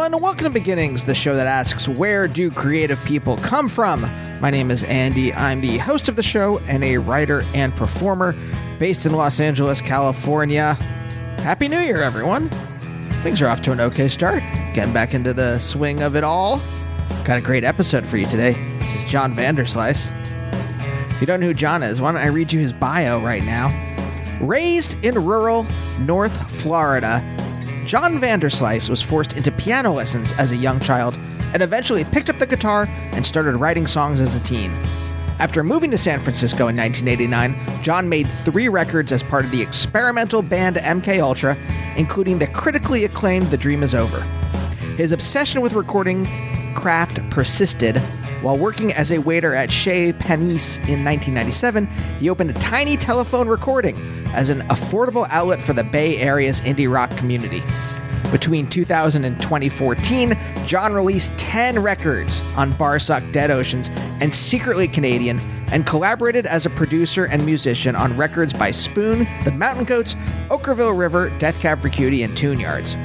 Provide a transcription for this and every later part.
everyone. Welcome to Beginnings, the show that asks, where do creative people come from? My name is Andy. I'm the host of the show and a writer and performer based in Los Angeles, California. Happy New Year, everyone. Things are off to an okay start. Getting back into the swing of it all. Got a great episode for you today. This is John Vanderslice. If you don't know who John is, why don't I read you his bio right now? Raised in rural North Florida, John Vanderslice was forced into piano lessons as a young child and eventually picked up the guitar and started writing songs as a teen. After moving to San Francisco in 1989, John made 3 records as part of the experimental band MK Ultra, including the critically acclaimed The Dream Is Over. His obsession with recording craft persisted. While working as a waiter at Chez Panisse in 1997, he opened a tiny telephone recording as an affordable outlet for the Bay Area's indie rock community. Between 2000 and 2014, John released 10 records on Barsuck, Dead Oceans, and Secretly Canadian, and collaborated as a producer and musician on records by Spoon, The Mountain Goats, Okkervil River, Death Cab for Cutie, and Tune Yards.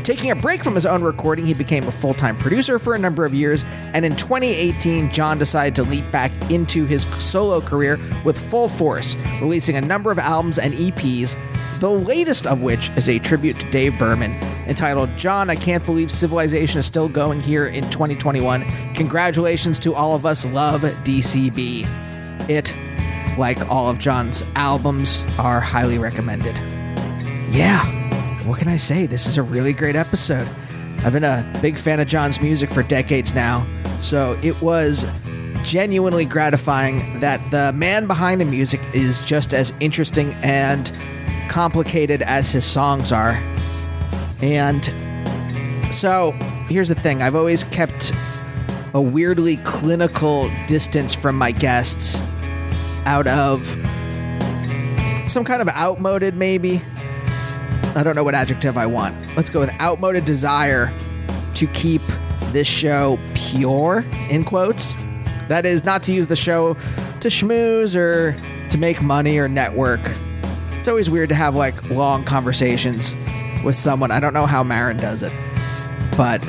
Taking a break from his own recording, he became a full-time producer for a number of years, and in 2018, John decided to leap back into his solo career with full force, releasing a number of albums and EPs, the latest of which is a tribute to Dave Berman, entitled John, I Can't Believe Civilization is Still Going Here in 2021. Congratulations to all of us, love DCB. It, like all of John's albums, are highly recommended. Yeah. What can I say? This is a really great episode. I've been a big fan of John's music for decades now, so it was genuinely gratifying that the man behind the music is just as interesting and complicated as his songs are. And so, here's the thing. I've always kept a weirdly clinical distance from my guests out of some kind of outmoded, maybe. I don't know what adjective I want. Let's go with outmoded desire to keep this show pure, in quotes. That is, not to use the show to schmooze or to make money or network. It's always weird to have, long conversations with someone. I don't know how Marin does it. But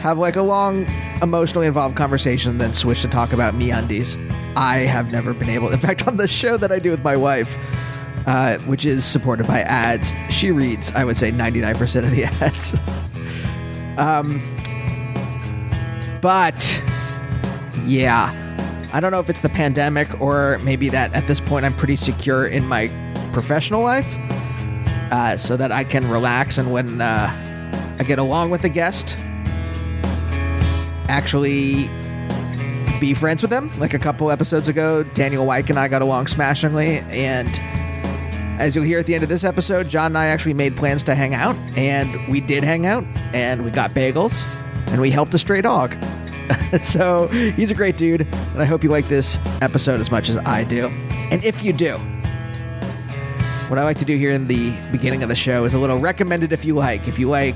have, a long, emotionally involved conversation and then switch to talk about MeUndies. I have never been able... In fact, on the show that I do with my wife... which is supported by ads. She reads, I would say, 99% of the ads. But, yeah. I don't know if it's the pandemic or maybe that at this point I'm pretty secure in my professional life so that I can relax and when I get along with a guest, actually be friends with them. Like a couple episodes ago, Daniel Wyke and I got along smashingly, and as you'll hear at the end of this episode, John and I actually made plans to hang out, and we did hang out, and we got bagels, and we helped a stray dog. So he's a great dude, and I hope you like this episode as much as I do. And if you do, what I like to do here in the beginning of the show is a little recommended if you like. If you like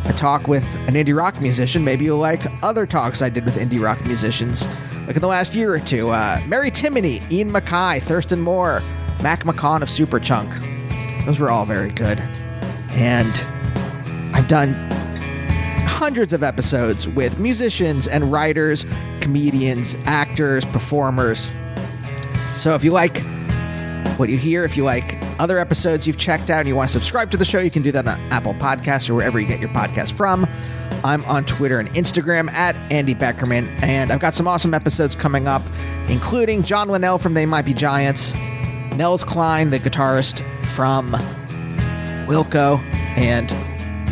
a talk with an indie rock musician, maybe you'll like other talks I did with indie rock musicians, like in the last year or two. Mary Timony, Ian Mackay, Thurston Moore, Mac McCon of Superchunk. Those were all very good. And I've done hundreds of episodes with musicians and writers, comedians, actors, performers. So if you like what you hear, if you like other episodes you've checked out and you want to subscribe to the show, you can do that on Apple Podcasts or wherever you get your podcast from. I'm on Twitter and Instagram at Andy Beckerman, and I've got some awesome episodes coming up, including John Linnell from They Might Be Giants, Nels Cline, the guitarist from Wilco, and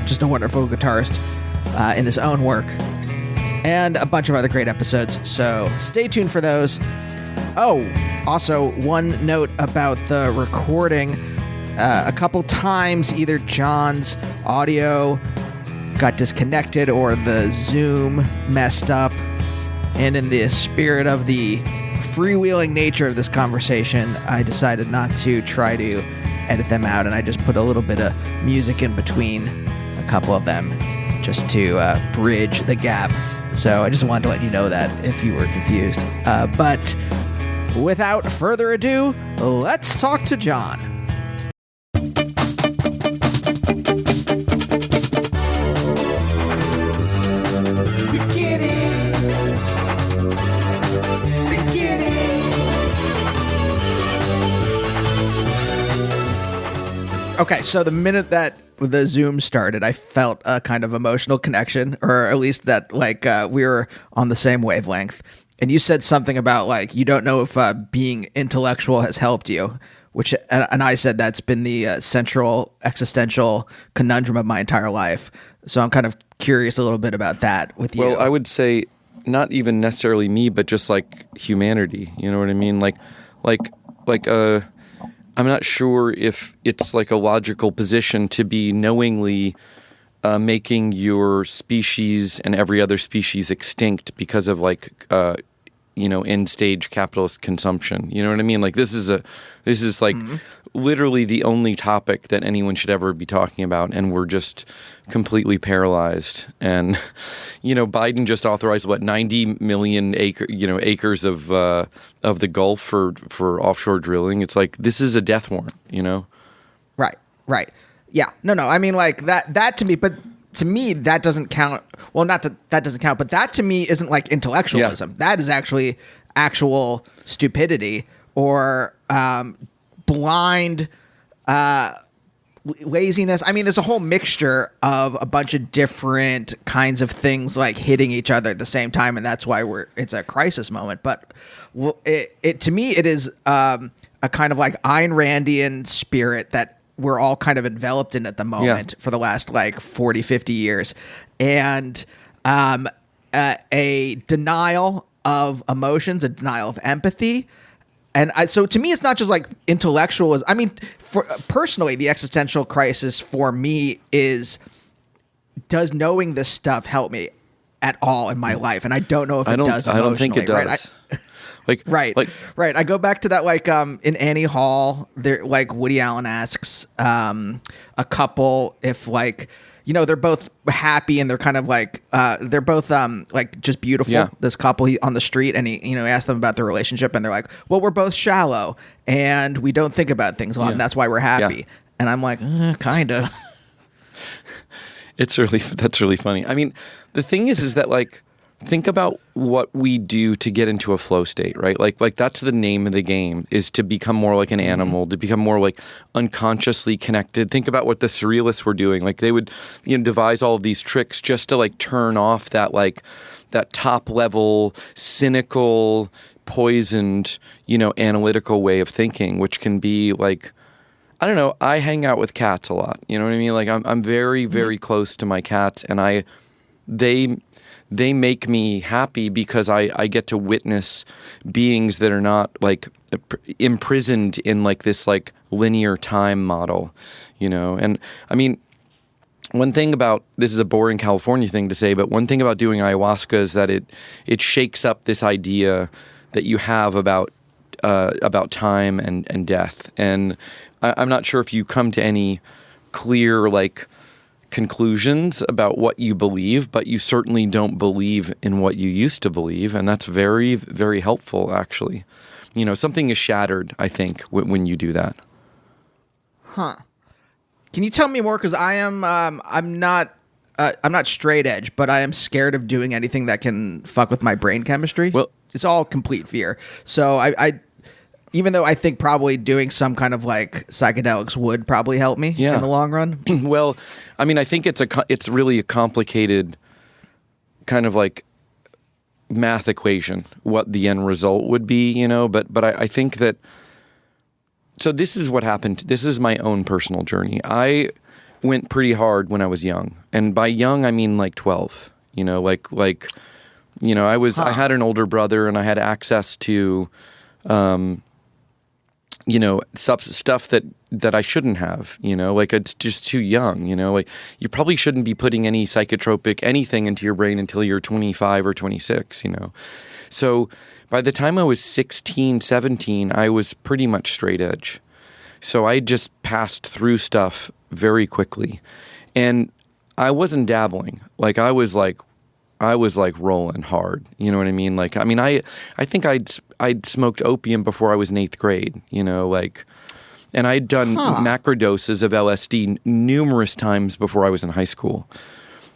just a wonderful guitarist in his own work, and a bunch of other great episodes, so stay tuned for those. Oh, also, one note about the recording. A couple times, either John's audio got disconnected or the Zoom messed up, and in the spirit of the freewheeling nature of this conversation, I decided not to try to edit them out, and I just put a little bit of music in between a couple of them just to bridge the gap. So I just wanted to let you know that if you were confused. But without further ado, let's talk to John. Okay, so the minute that the Zoom started, I felt a kind of emotional connection, or at least that we were on the same wavelength. And you said something about like you don't know if being intellectual has helped you, which and I said that's been the central existential conundrum of my entire life. So I'm kind of curious a little bit about that with you. Well, I would say not even necessarily me, but just like humanity. You know what I mean? I'm not sure if it's like a logical position to be knowingly making your species and every other species extinct because of end stage capitalist consumption. You know what I mean? Like this is literally the only topic that anyone should ever be talking about, and we're just completely paralyzed. And Biden just authorized 90 million acres of the Gulf for offshore drilling. It's like this is a death warrant. Right. Yeah. No. I mean, like that to me, but to me that doesn't count. Well, that doesn't count, but that to me isn't like intellectualism. Yeah. That is actually actual stupidity or blind laziness. I mean, there's a whole mixture of a bunch of different kinds of things like hitting each other at the same time, and that's why it's a crisis moment. But it to me, it is a kind of like Ayn Randian spirit that we're all kind of enveloped in at the moment for the last 40, 50 years. And a denial of emotions, a denial of empathy. And so to me, it's not just like intellectual. I mean, personally, the existential crisis for me is, does knowing this stuff help me at all in my life? And I don't know if it does emotionally. I don't think it does. Right? Right. I go back to that in Annie Hall, there Woody Allen asks a couple if they're both happy and they're kind of they're both just beautiful. Yeah. This couple on the street, and he asked them about their relationship, and they're like, well, we're both shallow and we don't think about things a lot, and that's why we're happy. Yeah. And I'm like, kind of. That's really funny. I mean, the thing is that think about what we do to get into a flow state, right? Like that's the name of the game, is to become more like an animal, to become more unconsciously connected. Think about what the surrealists were doing. They would, devise all of these tricks just to turn off that that top level, cynical, poisoned, analytical way of thinking, which can be I don't know. I hang out with cats a lot. You know what I mean? I'm very, very close to my cats, and they make me happy because I get to witness beings that are not imprisoned in this linear time model, And I mean, one thing about, this is a boring California thing to say, but one thing about doing ayahuasca is that it shakes up this idea that you have about time and death. And I'm not sure if you come to any clear conclusions about what you believe, but you certainly don't believe in what you used to believe, and that's very, very helpful, actually. Something is shattered, I think, when you do that. Huh. Can you tell me more? Because I'm not straight edge, but I am scared of doing anything that can fuck with my brain chemistry. Well, it's all complete fear. So I even though I think probably doing some kind of psychedelics would probably help me in the long run. Well, I mean, I think it's really a complicated kind of math equation, what the end result would be, but I think that, so this is what happened. This is my own personal journey. I went pretty hard when I was young, and by young, I mean 12, I had an older brother, and I had access to, stuff that I shouldn't have, it's just too young, you probably shouldn't be putting any psychotropic anything into your brain until you're 25 or 26, So by the time I was 16, 17, I was pretty much straight edge. So I just passed through stuff very quickly, and I wasn't dabbling. I was rolling hard. You know what I mean? I think I'd smoked opium before I was in 8th grade, and I'd done macro doses of LSD numerous times before I was in high school.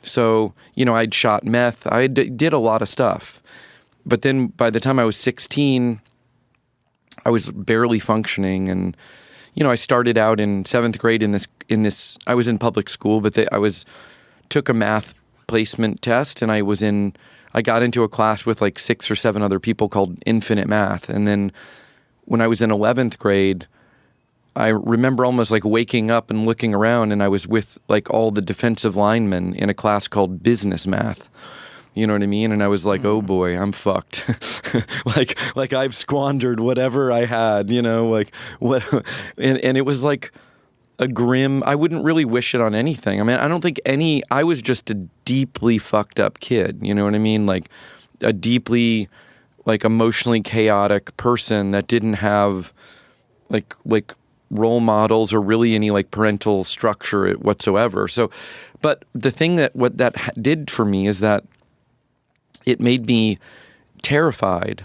So, I'd shot meth. I did a lot of stuff. But then by the time I was 16, I was barely functioning, and, I started out in 7th grade in this, I was in public school, but took a math placement test, and I got into a class with like 6 or 7 other people called Infinite Math. And then when I was in 11th grade, I remember almost like waking up and looking around, and I was with like all the defensive linemen in a class called Business Math. You know what I mean? And I was like, oh boy, I'm fucked. like I've squandered whatever I had, like what, and it was like a grim, I wouldn't really wish it on anything. I mean, I don't think I was just a deeply fucked up kid. You know what I mean? Like a deeply like emotionally chaotic person that didn't have like role models or really any like parental structure whatsoever. So, but the thing what that did for me is that it made me terrified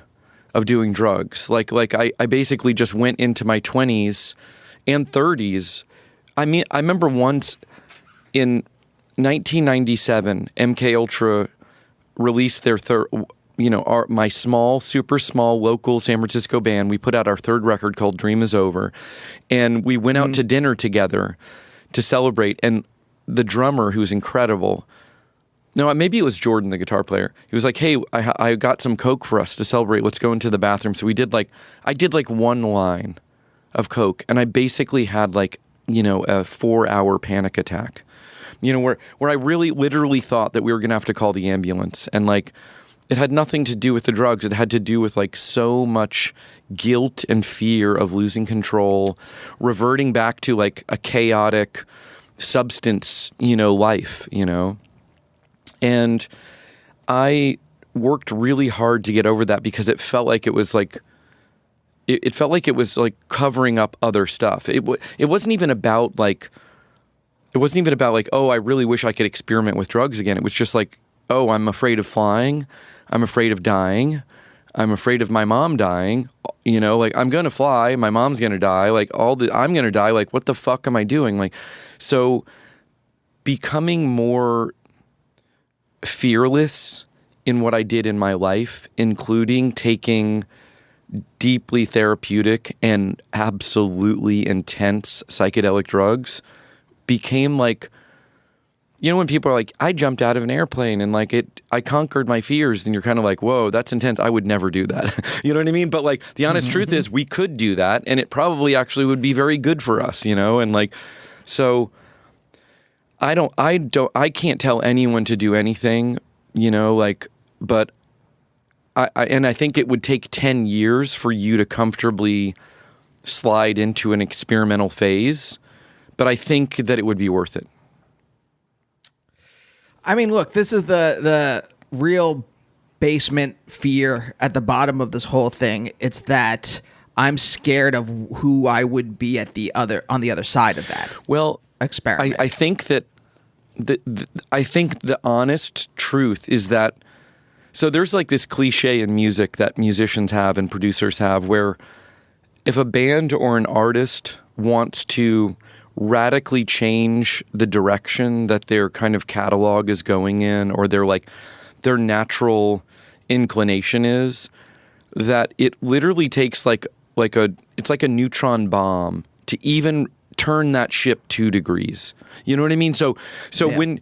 of doing drugs. Like I basically just went into my 20s and 30s. I mean, I remember once in 1997, MK Ultra released their my small, super small local San Francisco band. We put out our 3rd record called Dream Is Over, and we went out to dinner together to celebrate. And the drummer, who's incredible, no, maybe it was Jordan, the guitar player. He was like, hey, I got some Coke for us to celebrate. Let's go into the bathroom. So I did like 1 line of Coke, and I basically had like, a 4-hour panic attack, where I really literally thought that we were going to have to call the ambulance. And like, it had nothing to do with the drugs. It had to do with like so much guilt and fear of losing control, reverting back to like a chaotic substance, life, And I worked really hard to get over that because it felt like it was like, it felt like it was like covering up other stuff. It wasn't even about like, oh, I really wish I could experiment with drugs again. It was just like, oh, I'm afraid of flying. I'm afraid of dying. I'm afraid of my mom dying. Like I'm going to fly. My mom's going to die. Like I'm going to die. Like, what the fuck am I doing? Like, so becoming more fearless in what I did in my life, including taking deeply therapeutic and absolutely intense psychedelic drugs, became like, when people are like, I jumped out of an airplane and like I conquered my fears, and you're kind of like, whoa, that's intense. I would never do that. You know what I mean? But like the honest truth is we could do that, and it probably actually would be very good for us, and like, so I can't tell anyone to do anything, but I think it would take 10 years for you to comfortably slide into an experimental phase, but I think that it would be worth it. I mean, look, this is the real basement fear at the bottom of this whole thing. It's that I'm scared of who I would be on the other side of that. Well, experiment. I think that I think the honest truth is that, so there's like this cliche in music that musicians have and producers have, where if a band or an artist wants to radically change the direction that their kind of catalog is going in, or their natural inclination is, that it literally takes it's like a neutron bomb to even turn that ship 2 degrees. You know what I mean? So yeah.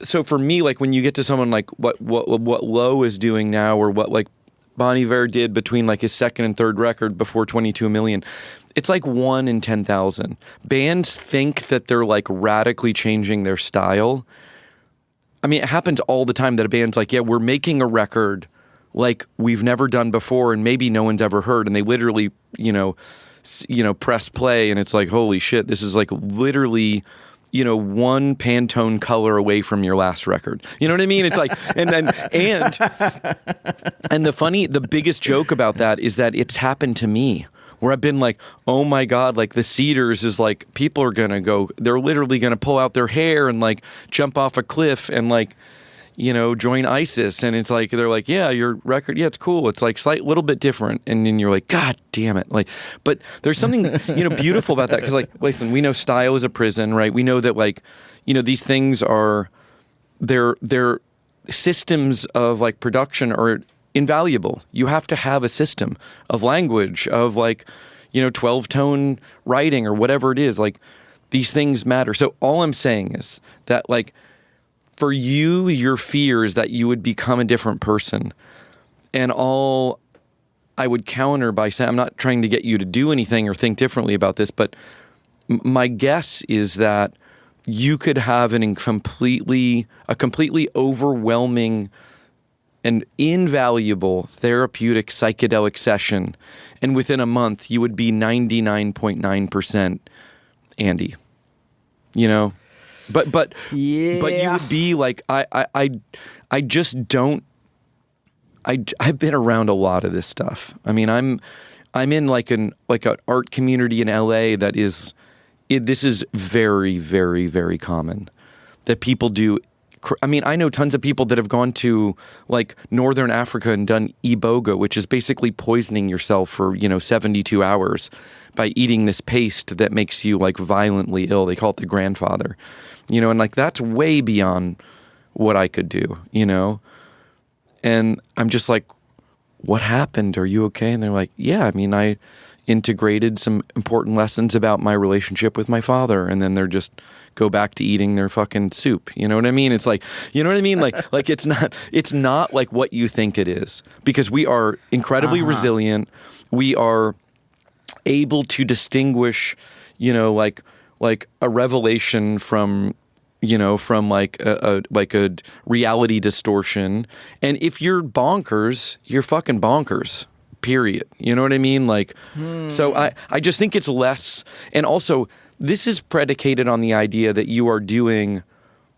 So for me, like when you get to someone like what Lowe is doing now, or what like Bon Iver did between like his 2nd and 3rd record before 22 Million, it's like 1 in 10,000. Bands think that they're like radically changing their style. I mean, it happens all the time that a band's like, yeah, we're making a record like we've never done before and maybe no one's ever heard. And they literally, press play, and it's like, holy shit, this is like literally, 1 Pantone color away from your last record. You know what I mean? It's like, and the biggest joke about that is that it's happened to me, where I've been like, oh my God, like the Cedars is like, people are going to go, they're literally going to pull out their hair and like jump off a cliff and like, join ISIS. And it's like, they're like, yeah, your record, yeah, it's cool. It's like little bit different. And then you're like, God damn it. Like, but there's something, beautiful about that. Cause like, listen, we know style is a prison, right? We know that like, these things are, they're systems of like production are invaluable. You have to have a system of language, of like, 12-tone writing or whatever it is. Like, these things matter. So all I'm saying is that, like, for you, your fear is that you would become a different person. And all I would counter by saying, I'm not trying to get you to do anything or think differently about this, but my guess is that you could have a completely overwhelming and invaluable therapeutic psychedelic session, and within a month you would be 99.9% Andy. But you would be like, I just don't. I've been around a lot of this stuff. I mean, I'm in like an art community in LA that is. This is very, very, very common that people do. I mean, I know tons of people that have gone to like Northern Africa and done iboga, which is basically poisoning yourself for 72 hours by eating this paste that makes you like violently ill. They call it the grandfather, and like that's way beyond what I could do, And I'm just like, what happened? Are you okay? And they're like, yeah, I mean, I integrated some important lessons about my relationship with my father, and then they're just go back to eating their fucking soup. You know what I mean? It's like, like it's not like what you think it is, because we are incredibly resilient. We are able to distinguish, like a revelation from like a reality distortion. And if you're bonkers, you're fucking bonkers. Period. You know what I mean? Like, so I just think it's less. And also, this is predicated on the idea that you are doing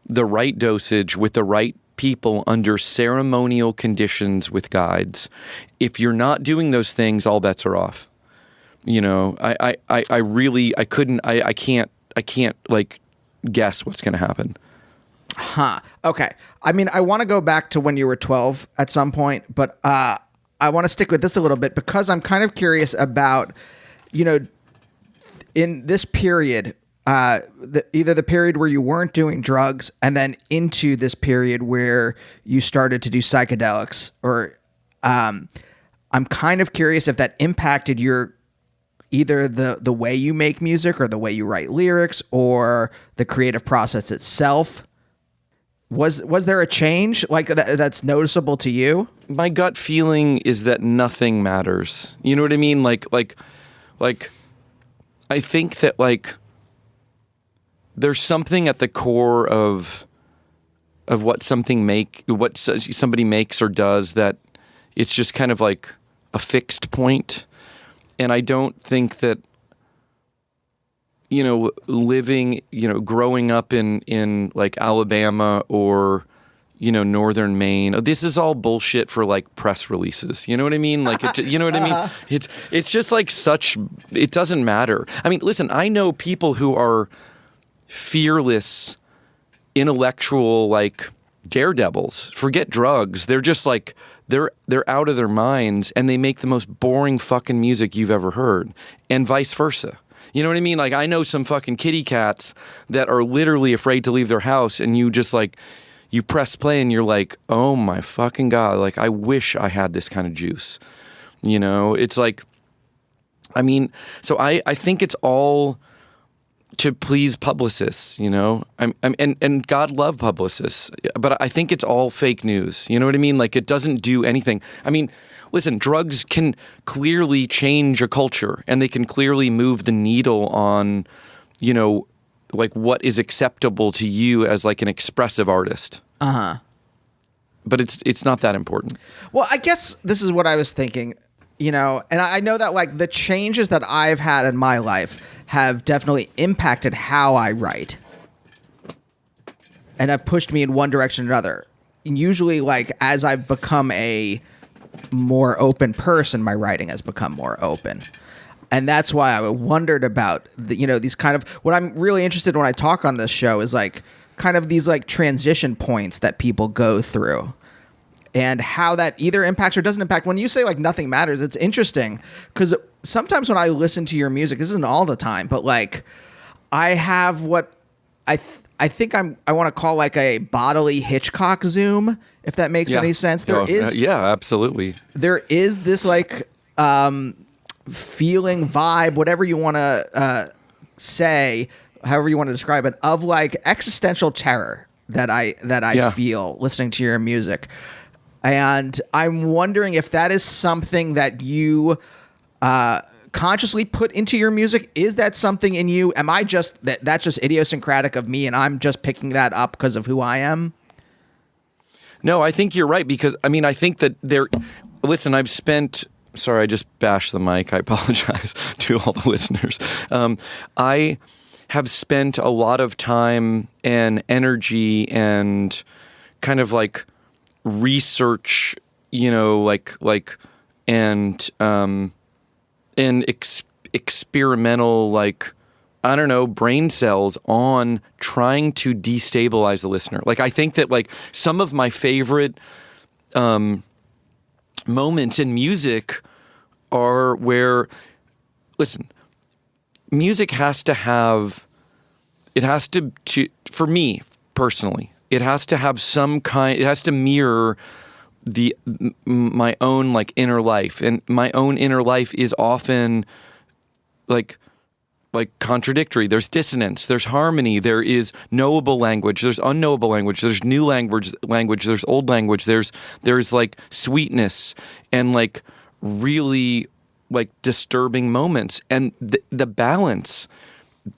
the right dosage with the right people under ceremonial conditions with guides. If you're not doing those things, all bets are off. I can't like guess what's going to happen. Huh. Okay. I mean, I want to go back to when you were 12 at some point, but I want to stick with this a little bit because I'm kind of curious about, in this period, either the period where you weren't doing drugs and then into this period where you started to do psychedelics, or I'm kind of curious if that impacted either the way you make music or the way you write lyrics or the creative process itself. Was there a change like that's noticeable to you? My gut feeling is that nothing matters. You know what I mean? Like I think that like there's something at the core of what somebody makes or does that it's just kind of like a fixed point. And I don't think that living, growing up in like Alabama or, Northern Maine, this is all bullshit for like press releases. You know what I mean? Like, you know what I mean? It's just like it doesn't matter. I mean, listen, I know people who are fearless, intellectual, like daredevils, forget drugs. They're just like, they're out of their minds and they make the most boring fucking music you've ever heard, and vice versa. You know what I mean? Like, I know some fucking kitty cats that are literally afraid to leave their house, and you just like, you press play and you're like, oh my fucking God, like, I wish I had this kind of juice. It's like, I mean, so I think it's all to please publicists, and God love publicists, but I think it's all fake news. You know what I mean? Like, it doesn't do anything. I mean, listen, drugs can clearly change a culture, and they can clearly move the needle on, like what is acceptable to you as like an expressive artist. But it's not that important. Well, I guess this is what I was thinking, and I know that like the changes that I've had in my life have definitely impacted how I write, and have pushed me in one direction or another. And usually, like, as I've become a more open person, my writing has become more open. And that's why I wondered about these kind of, what I'm really interested in when I talk on this show is like kind of these like transition points that people go through and how that either impacts or doesn't impact. When you say like nothing matters, it's interesting because sometimes when I listen to your music, this isn't all the time, but like I have what I think I want to call like a bodily Hitchcock zoom, if that makes any sense. Yeah, absolutely. There is this like, feeling, vibe, whatever you want to say, however you want to describe it, of like existential terror that I feel listening to your music. And I'm wondering if that is something that you consciously put into your music. Is that something in you? Am I just that's just idiosyncratic of me and I'm just picking that up because of who I am? No, I think you're right, because I mean, I think that listen, I've spent, sorry, I just bashed the mic. I apologize to all the listeners. I have spent a lot of time and energy and kind of like research, and experimental, like, I don't know, brain cells on trying to destabilize the listener. Like, I think that like some of my favorite moments in music are where, listen, music has to have, for me personally, it has to have some kind, it has to mirror my own like inner life, and my own inner life is often like contradictory. There's dissonance, there's harmony, there is knowable language, there's unknowable language, there's new language, there's old language, there's like sweetness and like really like disturbing moments, and the balance.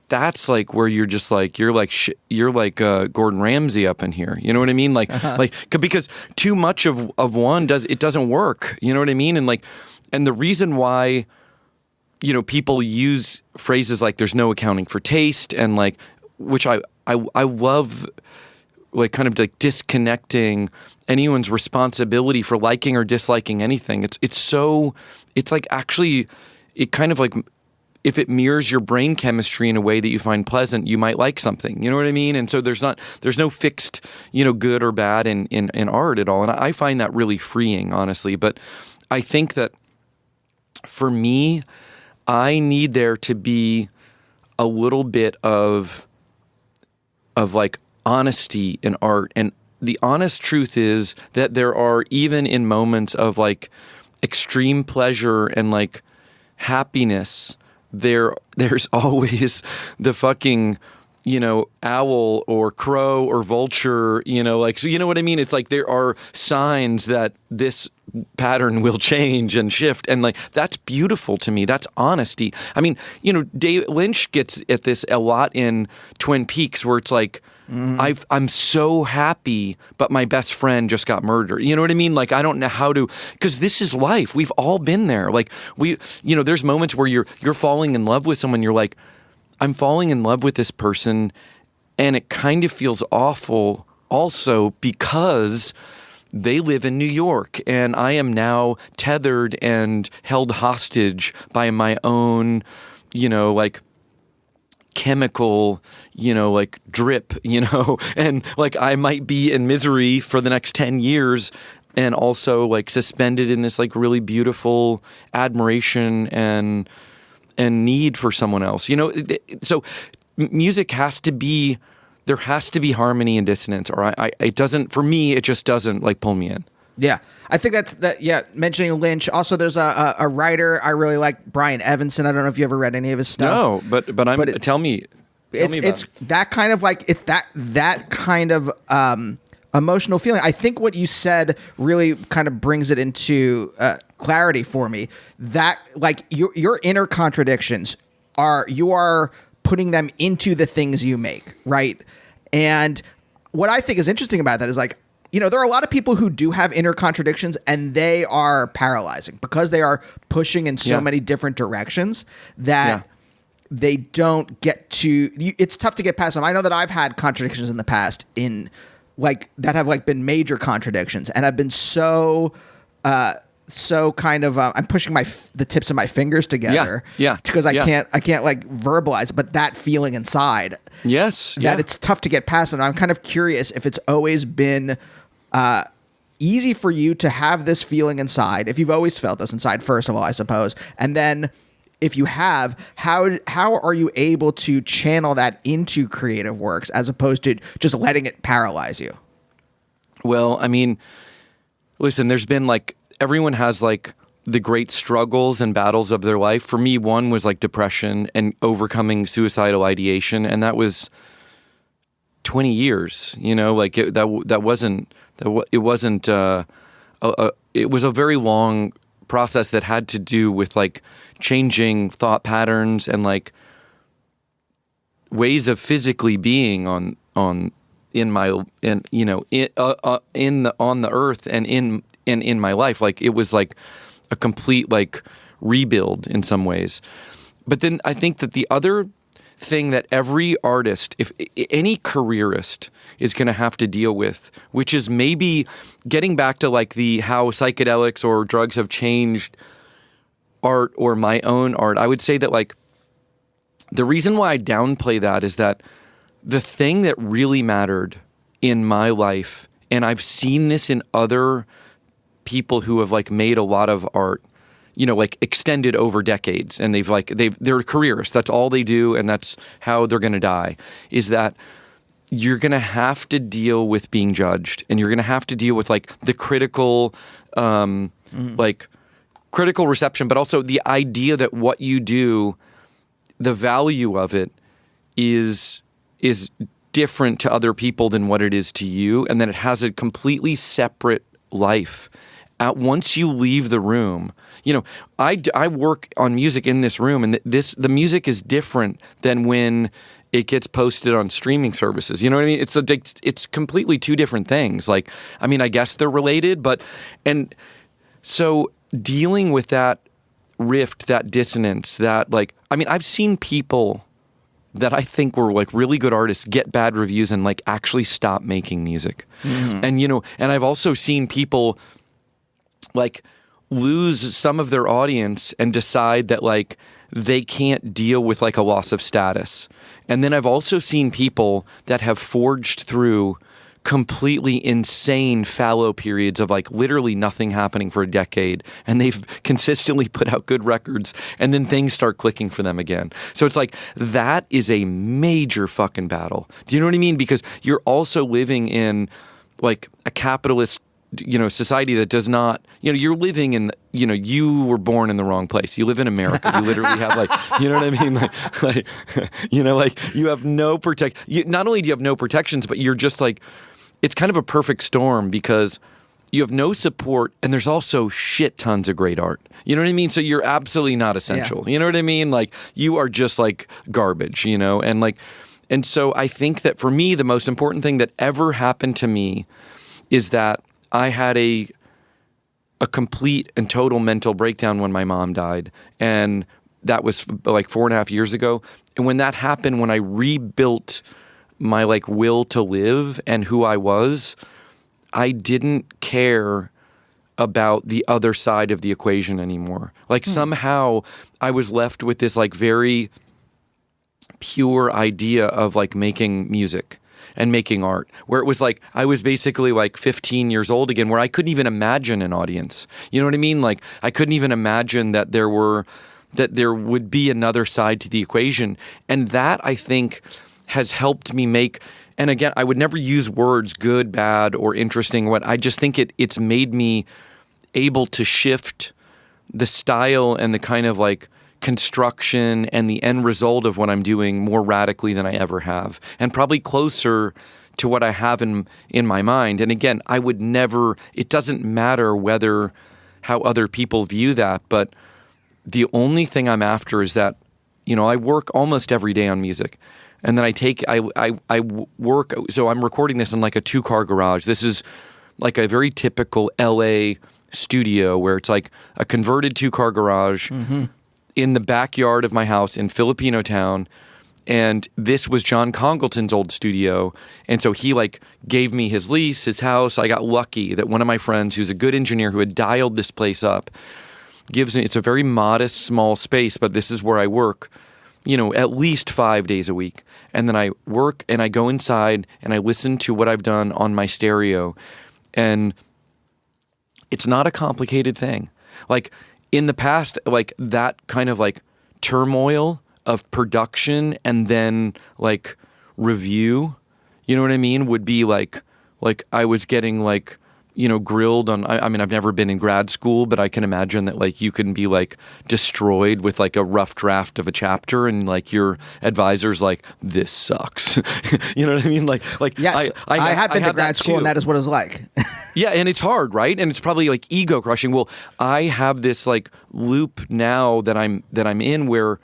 That's like where you're just like, you're like Gordon Ramsay up in here. You know what I mean? Like, because too much of one doesn't work. You know what I mean? And the reason why, people use phrases like "there's no accounting for taste" and like, which I love, like kind of like disconnecting anyone's responsibility for liking or disliking anything. It's like actually, it kind of like, if it mirrors your brain chemistry in a way that you find pleasant, you might like something. You know what I mean? And so there's no fixed, good or bad in art at all. And I find that really freeing, honestly. But I think that for me, I need there to be a little bit of like honesty in art. And the honest truth is that there are, even in moments of like extreme pleasure and like happiness, there's always the fucking, owl or crow or vulture, like, so you know what I mean? It's like there are signs that this pattern will change and shift. And like, that's beautiful to me. That's honesty. I mean, David Lynch gets at this a lot in Twin Peaks, where it's like, I'm so happy, but my best friend just got murdered. You know what I mean? Like, I don't know how to, because this is life. We've all been there. Like there's moments where you're falling in love with someone. You're like, I'm falling in love with this person, and it kind of feels awful also because they live in New York, and I am now tethered and held hostage by my own, like chemical, like drip, and like I might be in misery for the next 10 years and also like suspended in this like really beautiful admiration and need for someone else, so music there has to be harmony and dissonance, or it doesn't, for me, it just doesn't like pull me in. Yeah. I think mentioning Lynch. Also, there's a writer I really like, Brian Evanson. I don't know if you ever read any of his stuff. No, but tell me it's that kind of like, it's that kind of emotional feeling. I think what you said really kind of brings it into clarity for me, that like your inner contradictions you are putting them into the things you make, right? And what I think is interesting about that is like, there are a lot of people who do have inner contradictions, and they are paralyzing because they are pushing in so many different directions that they don't get to, it's tough to get past them. I know that I've had contradictions in the past that have like been major contradictions, and I've been so kind of I'm pushing the tips of my fingers together, because I can't like verbalize, but that feeling inside, that it's tough to get past. And I'm kind of curious if it's always been easy for you to have this feeling inside, if you've always felt this inside, first of all, I suppose, and then if you have, how are you able to channel that into creative works as opposed to just letting it paralyze you? Well, I mean, listen, there's been like, everyone has like the great struggles and battles of their life. For me, one was like depression and overcoming suicidal ideation, and that was 20 years. You know, like it was a very long process that had to do with like changing thought patterns and like ways of physically being on the earth and in my life. Like it was like a complete like rebuild in some ways. But then I think that the other thing that every artist, if any careerist, is going to have to deal with, which is maybe getting back to like the how psychedelics or drugs have changed art or my own art. I would say that like the reason why I downplay that is that the thing that really mattered in my life, and I've seen this in other people who have like made a lot of art, you know, like extended over decades, and they're careerists. That's all they do, and that's how they're going to die. Is that you're going to have to deal with being judged, and you're going to have to deal with like the critical, like critical reception, but also the idea that what you do, the value of it is different to other people than what it is to you, and that it has a completely separate life. Once you leave the room, you know, I work on music in this room, and the music is different than when it gets posted on streaming services. You know what I mean? It's completely two different things. Like, I mean, I guess they're related, and so dealing with that rift, that dissonance, that like, I mean, I've seen people that I think were like really good artists get bad reviews and like actually stop making music. Mm-hmm. And, you know, and I've also seen people like lose some of their audience and decide that like they can't deal with like a loss of status. And then I've also seen people that have forged through completely insane fallow periods of like literally nothing happening for a decade, and they've consistently put out good records, and then things start clicking for them again. So it's like that is a major fucking battle. Do you know what I mean? Because you're also living in like a capitalist, you know, society that does not, you know, you're living in, you know, you were born in the wrong place. You live in America. You literally have like, you know what I mean? Like you know, like you have no not only do you have no protections, but you're just like, it's kind of a perfect storm because you have no support, and there's also shit tons of great art. You know what I mean? So you're absolutely not essential. Yeah. You know what I mean? Like you are just like garbage, you know? And so I think that for me, the most important thing that ever happened to me is that I had a complete and total mental breakdown when my mom died. And that was like 4.5 years ago. And when that happened, when I rebuilt my like will to live and who I was, I didn't care about the other side of the equation anymore. Like somehow I was left with this like very pure idea of like making music and making art, where it was like I was basically like 15 years old again, where I couldn't even imagine an audience. You know what I mean? Like I couldn't even imagine that there would be another side to the equation. And that, I think, has helped me make, and again, I would never use words good, bad, or interesting. I just think it's made me able to shift the style and the kind of like construction and the end result of what I'm doing more radically than I ever have, and probably closer to what I have in my mind. And again, I would never, it doesn't matter how other people view that, but the only thing I'm after is that, you know, I work almost every day on music. And then I work, so I'm recording this in like a 2-car garage. This is like a very typical LA studio where it's like a converted 2-car garage in the backyard of my house in Filipino Town. And this was John Congleton's old studio. And so he like gave me his lease, his house. I got lucky that one of my friends, who's a good engineer who had dialed this place up, gives me, it's a very modest, small space, but this is where I work, you know, at least 5 days a week. And then I work and I go inside and I listen to what I've done on my stereo. And it's not a complicated thing. Like in the past, like that kind of like turmoil of production and then like review, you know what I mean, would be like I was getting like, grilled on. I mean, I've never been in grad school, but I can imagine that like you can be like destroyed with like a rough draft of a chapter, and like your advisor's like, "This sucks." You know what I mean? Like yes, I have been to grad school, too. and that is what it's like. Yeah, and it's hard, right? And it's probably like ego crushing. Well, I have this like loop now that I'm in where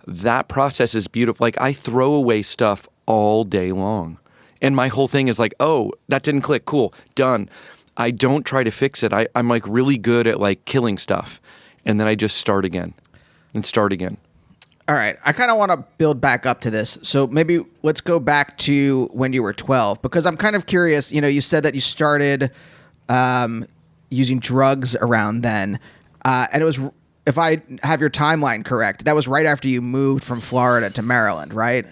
that process is beautiful. Like I throw away stuff all day long. And my whole thing is like, oh, that didn't click. Cool. Done. I don't try to fix it. I'm like really good at like killing stuff. And then I just start again and start again. All right. I kind of want to build back up to this. So maybe let's go back to when you were 12, because I'm kind of curious. You said that you started using drugs around then. And it was, if I have your timeline correct, that was right after you moved from Florida to Maryland, right?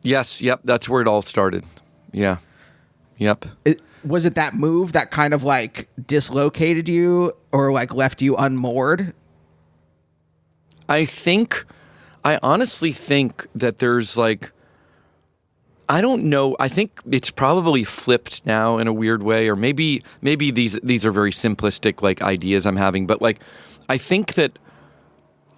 Yes. Yep. That's where it all started. Yeah. Yep. Was it that move that kind of like dislocated you or like left you unmoored? I honestly think that there's like, I don't know. I think it's probably flipped now in a weird way, or maybe these are very simplistic like ideas I'm having. But like, I think that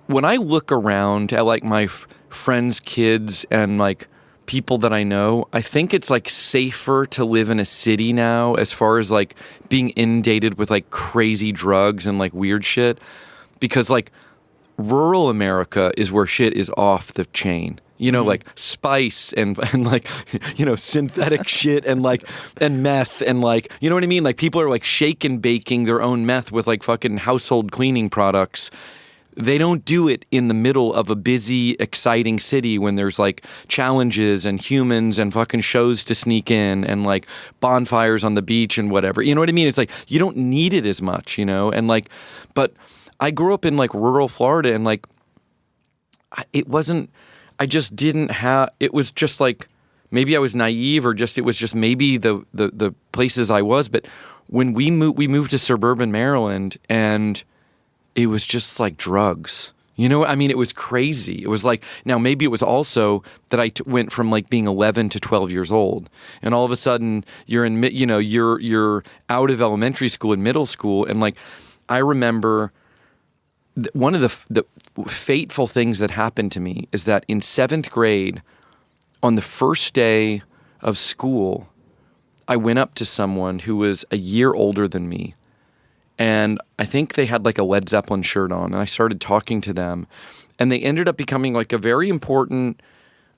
when I look around at like my friends' kids and like people that I know, I think it's like safer to live in a city now as far as like being inundated with like crazy drugs and like weird shit, because like rural America is where shit is off the chain. Like spice and like, synthetic shit and like, and meth and like, you know what I mean? Like people are like shake and baking their own meth with like fucking household cleaning products. They don't do it in the middle of a busy, exciting city when there's like challenges and humans and fucking shows to sneak in and like bonfires on the beach and whatever. You know what I mean? It's like you don't need it as much, and like, but I grew up in like rural Florida and like it wasn't, I just didn't have, it was just like, maybe I was naive or just, it was just maybe the places I was. But when we moved to suburban Maryland and it was just like drugs. I mean, it was crazy. It was like, now maybe it was also that I went from like being 11 to 12 years old. And all of a sudden you're in, you're out of elementary school and middle school. And like, I remember one of the fateful things that happened to me is that in 7th grade, on the first day of school, I went up to someone who was a year older than me. And I think they had like a Led Zeppelin shirt on, and I started talking to them, and they ended up becoming like a very important,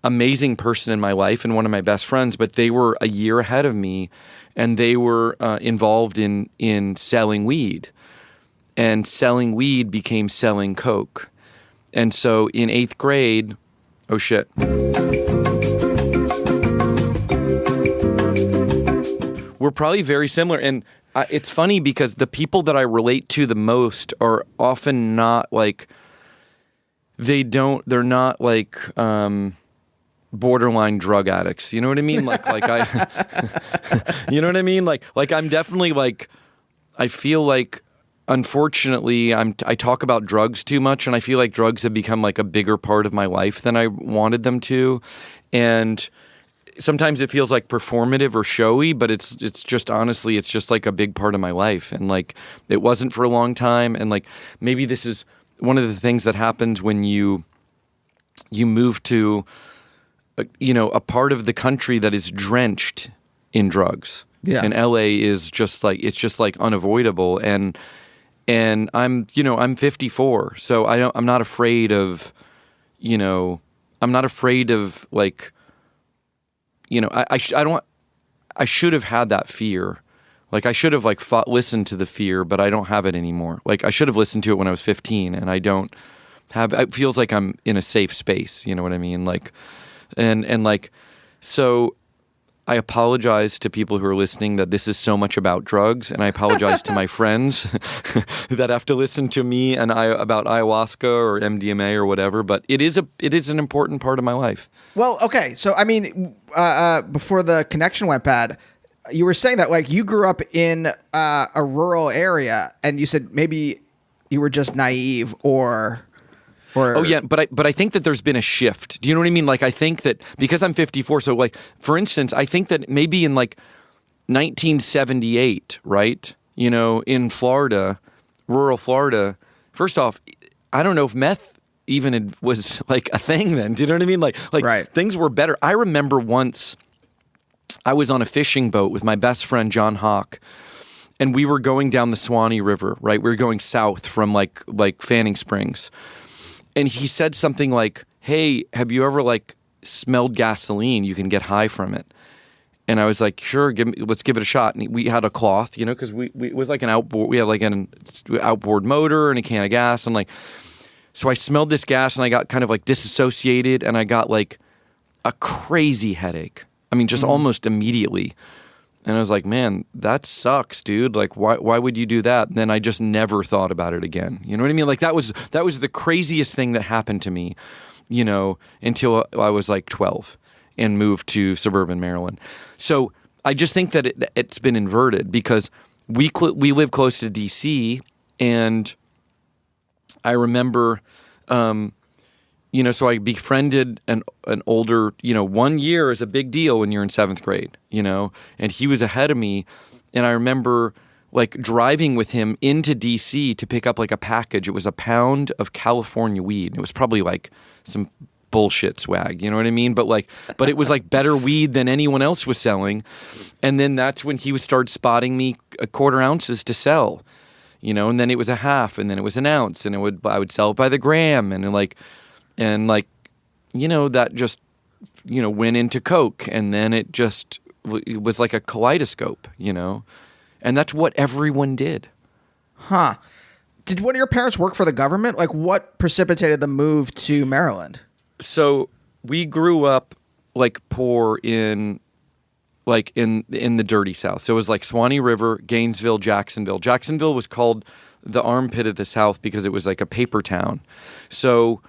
amazing person in my life and one of my best friends. But they were a year ahead of me, and they were involved in selling weed, and selling weed became selling coke. And so in 8th grade, oh shit. We're probably very similar, and it's funny because the people that I relate to the most are often not like, they're not like borderline drug addicts. You know what I mean? Like you know what I mean? Like I'm definitely like, I feel like, unfortunately, I talk about drugs too much, and I feel like drugs have become like a bigger part of my life than I wanted them to. And sometimes it feels like performative or showy, but it's just, honestly, it's just like a big part of my life. And like, it wasn't for a long time. And like, maybe this is one of the things that happens when you move to, a part of the country that is drenched in drugs. Yeah. And LA is just like, it's just like unavoidable. And I'm 54, so I'm not afraid of, like, I should have had that fear. Like I should have like listened to the fear, but I don't have it anymore. Like I should have listened to it when I was 15, and I don't have, it feels like I'm in a safe space. You know what I mean? Like, and like, so I apologize to people who are listening that this is so much about drugs, and I apologize to my friends that have to listen to me and about ayahuasca or MDMA or whatever. But it is an important part of my life. Well, okay, so I mean, before the connection went bad, you were saying that like you grew up in a rural area, and you said maybe you were just naive or. Oh yeah, but I think that there's been a shift. Do you know what I mean? Like I think that because I'm 54, so like for instance, I think that maybe in like 1978, right? You know, in Florida, rural Florida. First off, I don't know if meth even was like a thing then. Do you know what I mean? Like Right. Things were better. I remember once I was on a fishing boat with my best friend John Hawk, and we were going down the Swanee River, right? We were going south from like Fanning Springs. And he said something like, "Hey, have you ever like smelled gasoline? You can get high from it." And I was like, "Sure, let's give it a shot." And we had a cloth, you know, because we it was like an outboard. We had like an outboard motor and a can of gas, and like, so I smelled this gas and I got kind of like disassociated, and I got like a crazy headache. I mean, just almost immediately. And I was like, "Man, that sucks, dude. Like, why would you do that?" And then I just never thought about it again. You know what I mean? Like that was the craziest thing that happened to me, you know, until I was like 12 and moved to suburban Maryland. So I just think that it's been inverted because we live close to DC, and I remember, you know, so I befriended an older, you know, 1 year is a big deal when you're in 7th grade, you know, and he was ahead of me. And I remember like driving with him into DC to pick up like a package. It was a pound of California weed. It was probably like some bullshit swag, you know what I mean? But it was like better weed than anyone else was selling. And then that's when he would start spotting me a quarter ounces to sell, you know, and then it was a half, and then it was an ounce, and I would sell it by the gram, and you know, that just, you know, went into coke, and then it was like a kaleidoscope, you know, and that's what everyone did. Huh. Did one of your parents work for the government? Like, what precipitated the move to Maryland? So we grew up like poor in the dirty South. So it was like Swanee River, Gainesville, Jacksonville. Jacksonville was called the armpit of the South because it was like a paper town. So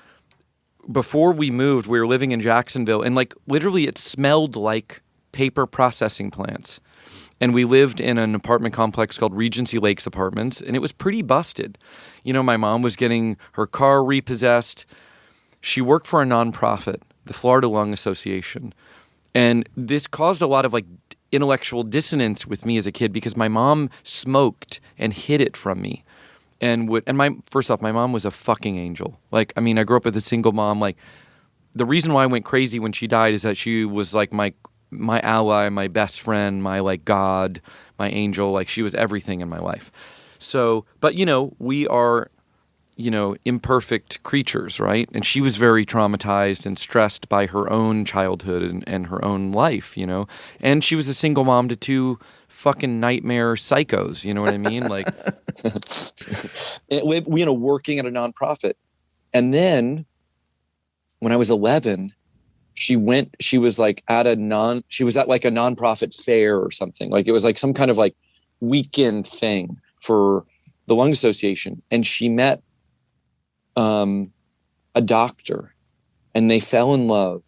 before we moved, we were living in Jacksonville, and like literally it smelled like paper processing plants. And we lived in an apartment complex called Regency Lakes Apartments, and it was pretty busted. You know, my mom was getting her car repossessed. She worked for a nonprofit, the Florida Lung Association. And this caused a lot of like intellectual dissonance with me as a kid because my mom smoked and hid it from me. First off, my mom was a fucking angel. Like, I mean, I grew up with a single mom. Like, the reason why I went crazy when she died is that she was like my ally, my best friend, my like God, my angel. Like, she was everything in my life. So, but you know, we are, you know, imperfect creatures, right? And she was very traumatized and stressed by her own childhood and her own life, you know. And she was a single mom to two fucking nightmare psychos, you know what I mean? Like, you know, working at a nonprofit. And then when I was 11, she was like she was at like a nonprofit fair or something. Like it was like some kind of like weekend thing for the Lung Association. And she met a doctor, and they fell in love,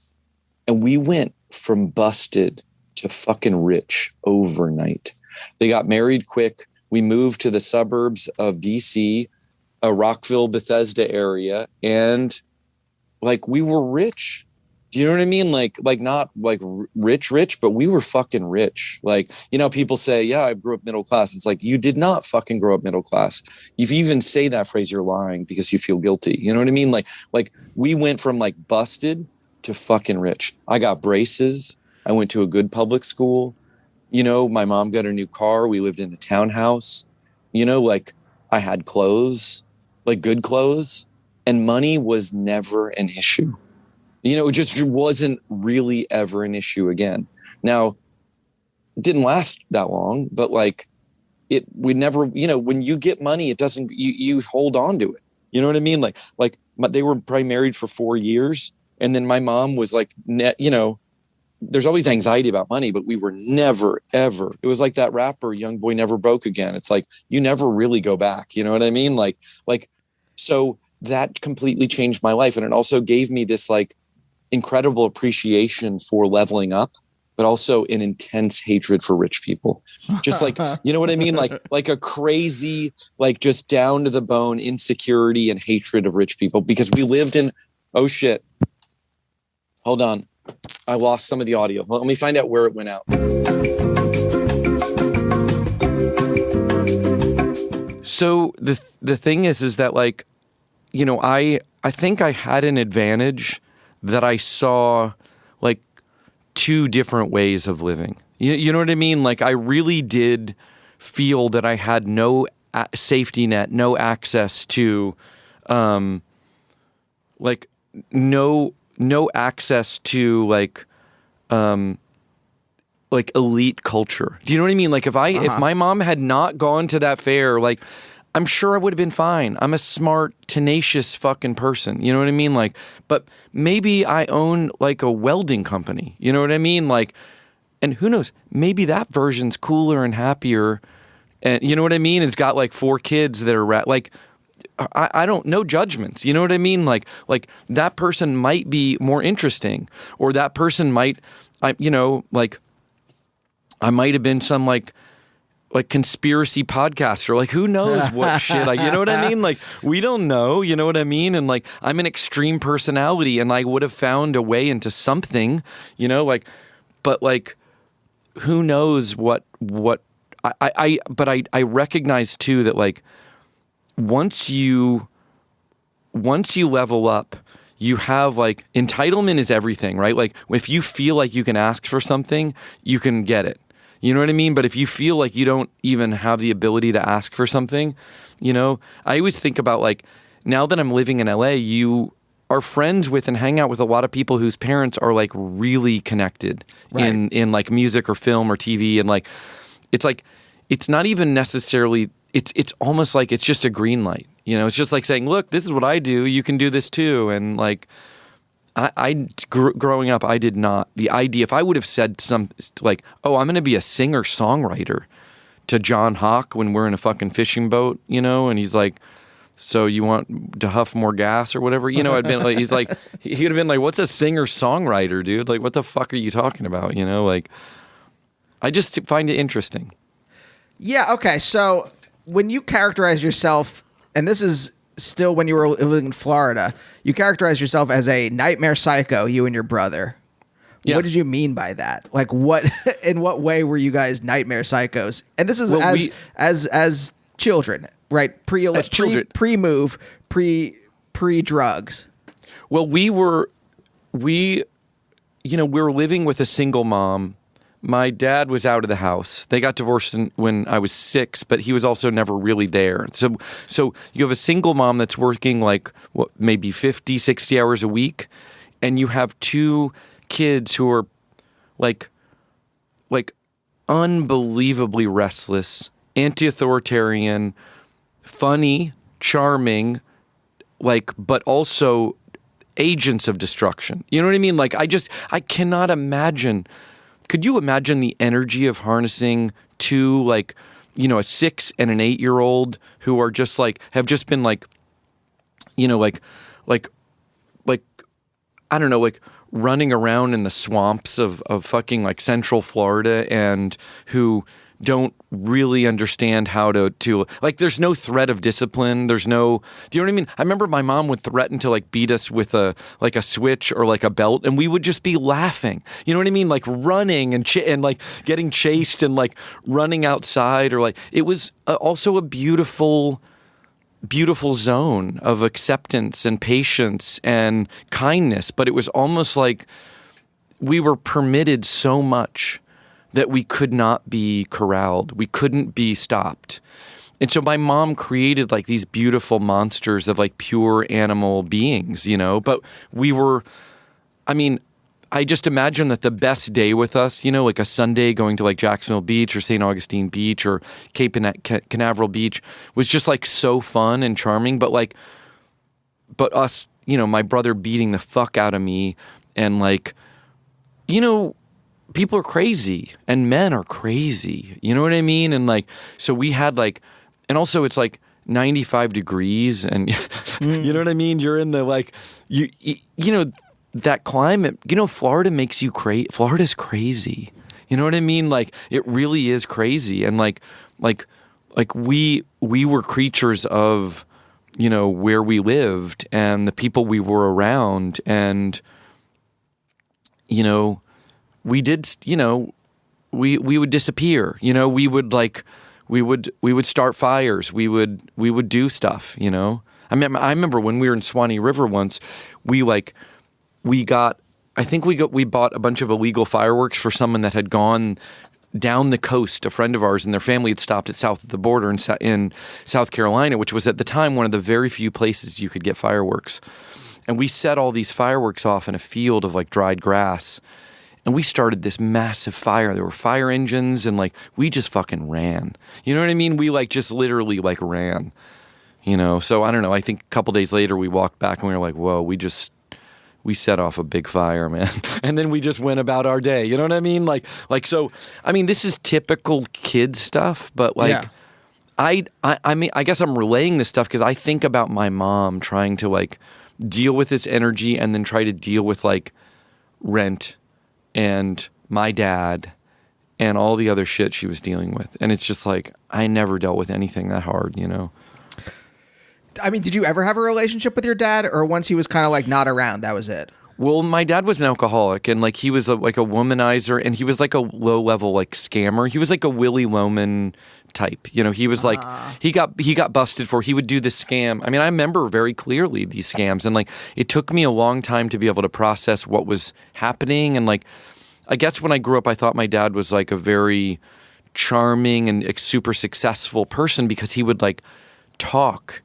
and we went from busted to fucking rich overnight. They got married quick. We moved to the suburbs of DC, a Rockville, Bethesda area, and like we were rich. Do you know what I mean? Like not like rich, but we were fucking rich. Like, you know, people say, yeah, I grew up middle class. It's like, you did not fucking grow up middle class. If you even say that phrase, you're lying because you feel guilty. You know what I mean? Like we went from like busted to fucking rich. I got braces. I went to a good public school. You know, my mom got a new car. We lived in a townhouse. You know, like I had clothes, like good clothes, and money was never an issue. You know, it just wasn't really ever an issue again. Now, it didn't last that long, but like we never, you know, when you get money, it doesn't, you hold on to it. You know what I mean? Like they were probably married for 4 years. And then my mom was like, you know, there's always anxiety about money, but we were never, ever. It was like that rapper, Young Boy Never Broke Again. It's like, you never really go back. You know what I mean? Like, so that completely changed my life. And it also gave me this like incredible appreciation for leveling up, but also an intense hatred for rich people. Just like, you know what I mean? Like a crazy, like just down to the bone insecurity and hatred of rich people because we lived in, oh shit. Hold on. I lost some of the audio. Well, let me find out where it went out. So the thing is that like, you know, I think I had an advantage that I saw like two different ways of living. You know what I mean? Like I really did feel that I had no safety net, no access to, like no access to like elite culture. Do you know what I mean? Like if my mom had not gone to that fair, like I'm sure I would have been fine. I'm a smart, tenacious fucking person. You know what I mean? Like, but maybe I own like a welding company. You know what I mean? Like, and who knows? Maybe that version's cooler and happier. And you know what I mean? It's got like 4 kids that are like, I don't, no judgments. You know what I mean? Like that person might be more interesting, or that person might, I might have been some like conspiracy podcaster. Like who knows what shit you know what I mean? Like we don't know, you know what I mean? And like I'm an extreme personality and I would have found a way into something, you know, like, but like who knows what I recognize too that like once you level up, you have like entitlement is everything, right? Like if you feel like you can ask for something, you can get it. You know what I mean? But if you feel like you don't even have the ability to ask for something, you know, I always think about like now that I'm living in LA, you are friends with and hang out with a lot of people whose parents are like really connected in like music or film or TV. And like, it's not even necessarily, it's almost like it's just a green light. You know, it's just like saying, look, this is what I do. You can do this too. And like, growing up, I did not. The idea, if I would have said like, oh, I'm going to be a singer-songwriter to John Hawk when we're in a fucking fishing boat, you know, and he's like, so you want to huff more gas or whatever? You know, I'd been like, he's like, he would have been like, what's a singer-songwriter, dude? Like, what the fuck are you talking about? You know, like, I just find it interesting. Yeah, okay. So when you characterize yourself, and this is still when you were living in Florida, you characterize yourself as a nightmare psycho, you and your brother. Yeah. What did you mean by that? Like what, in what way were you guys nightmare psychos? And this is as children, right? Pre-move, pre-drugs. Well, we were living with a single mom. My dad was out of the house. They got divorced when I was 6, but he was also never really there. So you have a single mom that's working like maybe 50, 60 hours a week, and you have 2 kids who are like unbelievably restless, anti-authoritarian, funny, charming, like, but also agents of destruction. You know what I mean? Like I cannot imagine. Could you imagine the energy of harnessing 2, like, you know, a 6 and an 8-year-old who are just like, have just been like, you know, like, I don't know, like running around in the swamps of fucking like Central Florida and who don't really understand how to like, there's no threat of discipline. There's no, do you know what I mean? I remember my mom would threaten to like beat us with a switch or like a belt, and we would just be laughing. You know what I mean? Like running and like getting chased and like running outside, or like, it was also a beautiful zone of acceptance and patience and kindness. But it was almost like we were permitted so much that we could not be corralled. We couldn't be stopped. And so my mom created like these beautiful monsters of like pure animal beings, you know, but I just imagine that the best day with us, you know, like a Sunday going to like Jacksonville Beach or St. Augustine Beach or Cape Canaveral Beach was just like so fun and charming. But us, you know, my brother beating the fuck out of me, and like, you know, people are crazy and men are crazy. You know what I mean? And like, so we had like, and also it's like 95 degrees and you know what I mean? You're in the like, you know, that climate, you know, Florida makes you crazy. Florida's crazy. You know what I mean? Like it really is crazy. And like we were creatures of, you know, where we lived and the people we were around. And, you know, we did, you know, we would disappear, you know, we would we would start fires. We would do stuff, you know. I remember when we were in Swanee River once, we bought a bunch of illegal fireworks for someone that had gone down the coast. A friend of ours and their family had stopped at south of the border in South Carolina, which was at the time one of the very few places you could get fireworks. And we set all these fireworks off in a field of like dried grass. And we started this massive fire. There were fire engines and like we just fucking ran. You know what I mean? We like just literally like ran. You know, so I don't know. I think a couple days later we walked back and we were like, whoa, we set off a big fire, man. And then we just went about our day. You know what I mean? Like so, I mean, this is typical kid stuff, but like, yeah. I mean, I guess I'm relaying this stuff because I think about my mom trying to like deal with this energy and then try to deal with like rent and my dad and all the other shit she was dealing with. And it's just like, I never dealt with anything that hard, you know? I mean, did you ever have a relationship with your dad, or once he was kind of like not around, that was it? Well, my dad was an alcoholic, and like he was like a womanizer, and he was like a low level like scammer. He was like a Willy Loman type, you know. He was like he got busted for. He would do this scam. I mean, I remember very clearly these scams, and like it took me a long time to be able to process what was happening. And like, I guess when I grew up, I thought my dad was like a very charming and super successful person because he would like talk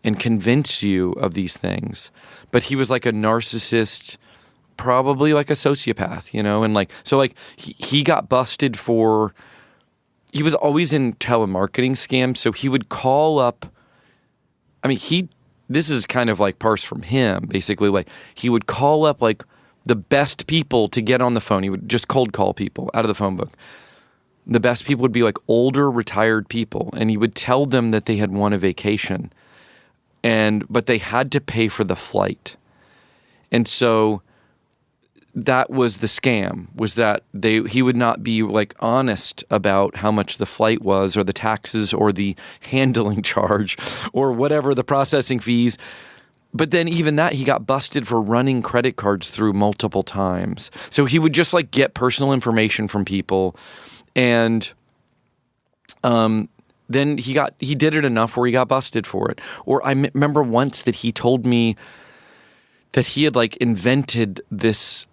and convince you of these things. But he was like a narcissist, probably like a sociopath, you know? And like, so like he got busted for, he was always in telemarketing scams. So he would call up, I mean, this is kind of like parsed from him, basically. Like he would call up like the best people to get on the phone. He would just cold call people out of the phone book. The best people would be like older, retired people. And he would tell them that they had won a vacation. But they had to pay for the flight. And so that was the scam, was that he would not be like honest about how much the flight was or the taxes or the handling charge or whatever, the processing fees. But then even that, he got busted for running credit cards through multiple times. So he would just like get personal information from people, and then he did it enough where he got busted for it. Or I remember once that he told me that he had like invented this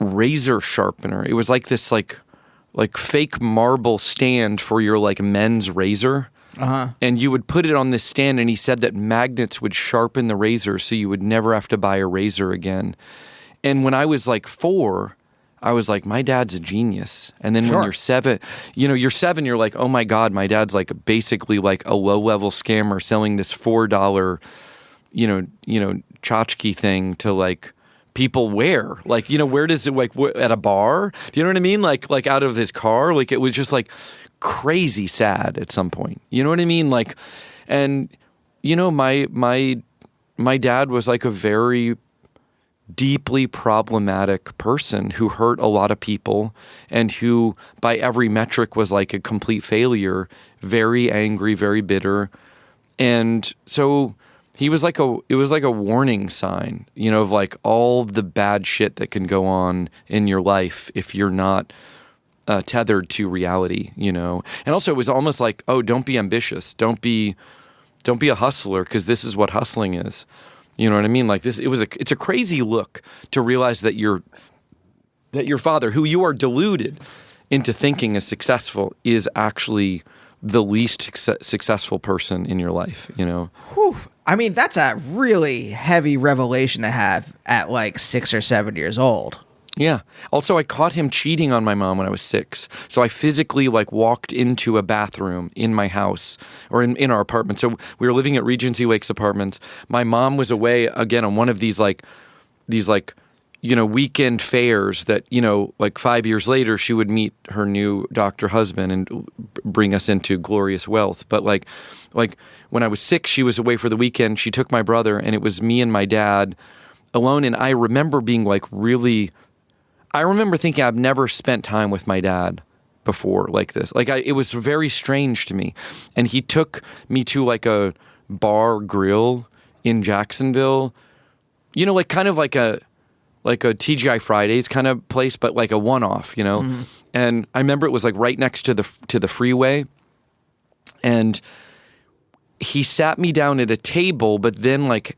razor sharpener. It was like this like fake marble stand for your like men's razor. Uh-huh. And you would put it on this stand, and he said that magnets would sharpen the razor so you would never have to buy a razor again. And when I was like 4, I was like, my dad's a genius. And then when you're 7, you're like, oh my God, my dad's like basically like a low-level scammer selling this $4, tchotchke thing to like people wear. Like, you know, where does it, like at a bar? Do you know what I mean? Like out of his car? Like it was just like crazy sad at some point. You know what I mean? Like, and you know, my dad was like a very deeply problematic person who hurt a lot of people and who by every metric was like a complete failure, very angry, very bitter. And so it was like a warning sign, you know, of like all the bad shit that can go on in your life if you're not tethered to reality, you know. And also it was almost like, oh, don't be ambitious. Don't be a hustler, because this is what hustling is. You know what I mean? Like this, it's a crazy look to realize that your father, who you are deluded into thinking is successful, is actually the least successful person in your life, you know? Whew. I mean, that's a really heavy revelation to have at like 6 or 7 years old. Yeah. Also, I caught him cheating on my mom when I was 6. So I physically like walked into a bathroom in my house or in our apartment. So we were living at Regency Lakes Apartments. My mom was away again on one of these weekend fairs that, you know, like 5 years later, she would meet her new doctor husband and bring us into glorious wealth. But like when I was 6, she was away for the weekend. She took my brother, and it was me and my dad alone. And I remember being like I remember thinking I've never spent time with my dad before like this. Like it was very strange to me. And he took me to like a bar grill in Jacksonville, you know, like kind of like a TGI Fridays kind of place, but like a one-off, you know. Mm-hmm. And I remember it was like right next to the freeway. And he sat me down at a table, but then like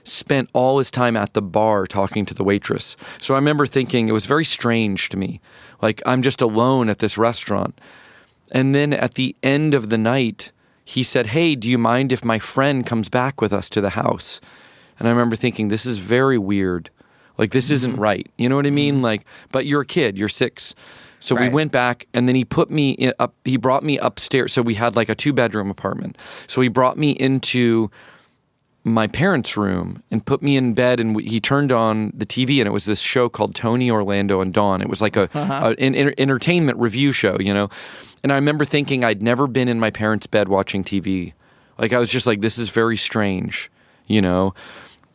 spent all his time at the bar talking to the waitress. So I remember thinking it was very strange to me. Like, I'm just alone at this restaurant. And then at the end of the night, he said, "Hey, do you mind if my friend comes back with us to the house?" And I remember thinking, this is very weird. Like, this isn't right. You know what I mean? Like, but you're a kid, you're 6. So we went back, and then he put me up. He brought me upstairs. So we had like a 2-bedroom apartment. So he brought me into my parents' room and put me in bed, and he turned on the TV, and it was this show called Tony, Orlando, and Dawn. It was like an entertainment review show, you know. And I remember thinking I'd never been in my parents' bed watching TV. Like, I was just like, this is very strange, you know.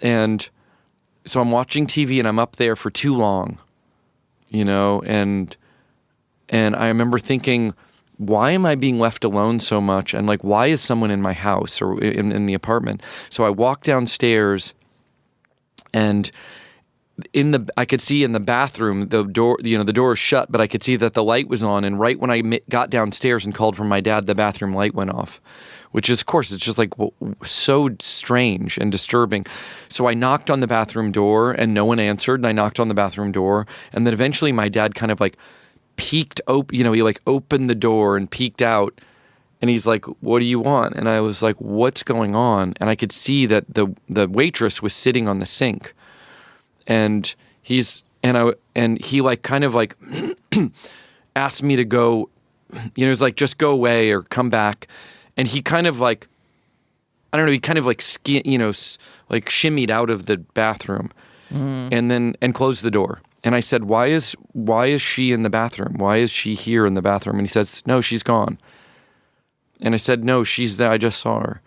And so I'm watching TV, and I'm up there for too long, you know, and I remember thinking, why am I being left alone so much? And like, why is someone in my house or in the apartment? So I walked downstairs, and I could see in the bathroom, the door, you know, the door is shut, but I could see that the light was on. And right when I got downstairs and called for my dad, the bathroom light went off, which is, of course, it's just like so strange and disturbing. So I knocked on the bathroom door, and no one answered. And I knocked on the bathroom door, and then eventually my dad kind of like peeked open, you know, he like opened the door and peeked out, and he's like, "What do you want?" And I was like, "What's going on?" And I could see that the waitress was sitting on the sink, and he like kind of like asked me to go, you know, it was like, just go away or come back. And he kind of like, I don't know, he kind of like like shimmied out of the bathroom and closed the door. And I said, why is she in the bathroom? Why is she here in the bathroom? And he says, "No, she's gone." And I said, "No, she's there. I just saw her."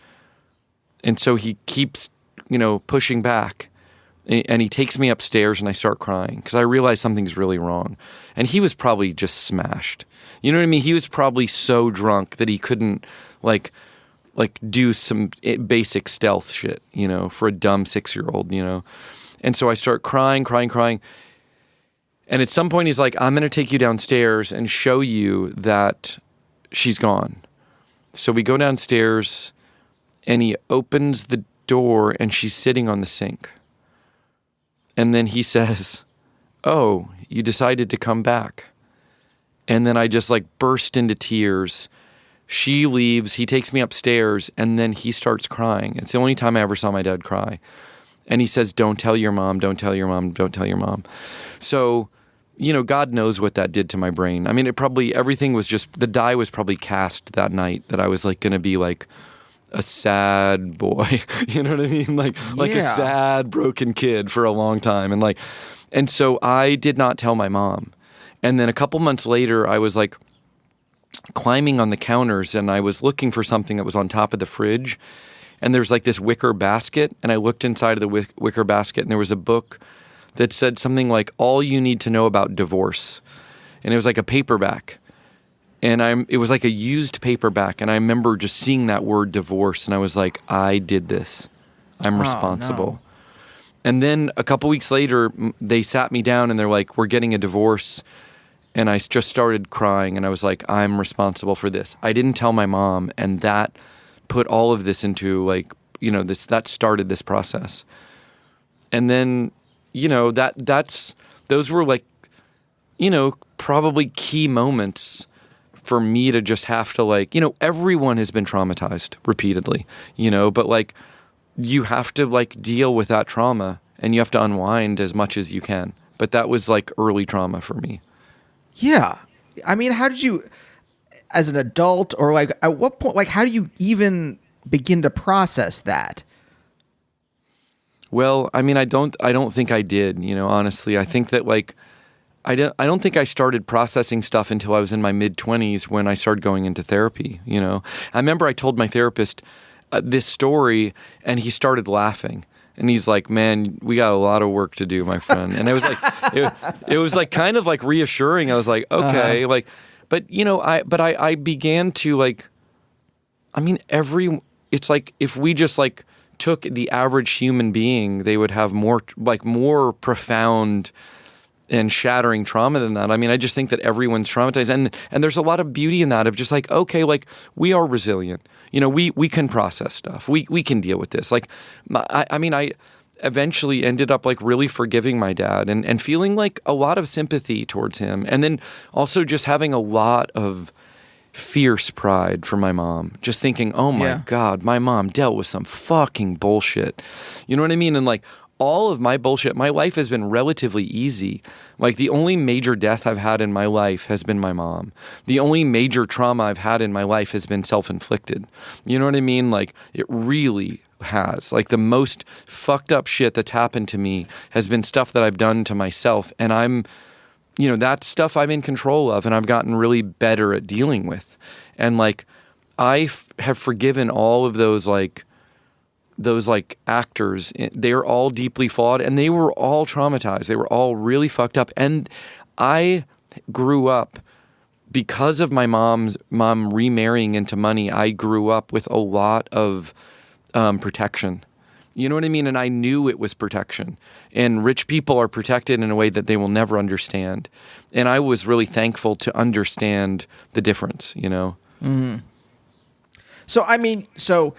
And so he keeps, you know, pushing back, and he takes me upstairs, and I start crying because I realize something's really wrong. And he was probably just smashed. You know what I mean? He was probably so drunk that he couldn't like do some basic stealth shit, you know, for a dumb 6-year-old, you know. And so I start crying. And at some point he's like, "I'm going to take you downstairs and show you that she's gone." So we go downstairs, and he opens the door, and she's sitting on the sink. And then he says, "Oh, you decided to come back." And then I just like burst into tears. She leaves, he takes me upstairs, and then he starts crying. It's the only time I ever saw my dad cry. And he says, "Don't tell your mom, don't tell your mom, don't tell your mom." So, you know, God knows what that did to my brain. I mean, everything was just, the die was probably cast that night that I was like going to be like a sad boy, you know what I mean? Like a sad, broken kid for a long time. And so I did not tell my mom. And then a couple months later, I was like climbing on the counters, and I was looking for something that was on top of the fridge. And there's like this wicker basket, and I looked inside of the wicker basket, and there was a book that said something like "All You Need to Know About Divorce." And it was like a paperback. And it was like a used paperback, and I remember just seeing that word divorce, and I was like, I did this. I'm responsible. No. And then a couple weeks later, they sat me down, and they're like, "We're getting a divorce." And I just started crying, and I was like, I'm responsible for this. I didn't tell my mom, and that put all of this into like, you know, that started this process. And then, you know, those were like, you know, probably key moments for me to just have to like, you know, everyone has been traumatized repeatedly, you know, but like you have to like deal with that trauma, and you have to unwind as much as you can. But that was like early trauma for me. Yeah. I mean, how did you, as an adult, or like at what point, like how do you even begin to process that? Well, I mean, I don't think I did, you know, honestly. I think that like, I don't think I started processing stuff until I was in my mid-20s when I started going into therapy, you know. I remember I told my therapist this story, and he started laughing. And he's like, "Man, we got a lot of work to do, my friend." And it was like, it was like kind of like reassuring. I was like, okay, like, but you know, I began to like, I mean, it's like if we just like took the average human being, they would have more profound shattering trauma than that. I mean, I just think that everyone's traumatized, and there's a lot of beauty in that of just like, okay, like we are resilient. You know, we can process stuff. We can deal with this. Like, I eventually ended up like really forgiving my dad and feeling like a lot of sympathy towards him, and then also just having a lot of fierce pride for my mom. Just thinking, oh my God, my mom dealt with some fucking bullshit. You know what I mean? And like, all of my bullshit, my life has been relatively easy. Like the only major death I've had in my life has been my mom. The only major trauma I've had in my life has been self-inflicted. You know what I mean? Like it really has. Like the most fucked up shit that's happened to me has been stuff that I've done to myself. And that stuff I'm in control of and I've gotten really better at dealing with. And like I have forgiven all of those actors. They're all deeply flawed and they were all traumatized. They were all really fucked up. And I grew up because of my mom remarrying into money. I grew up with a lot of protection. You know what I mean? And I knew it was protection. And rich people are protected in a way that they will never understand. And I was really thankful to understand the difference, you know? Mm-hmm. So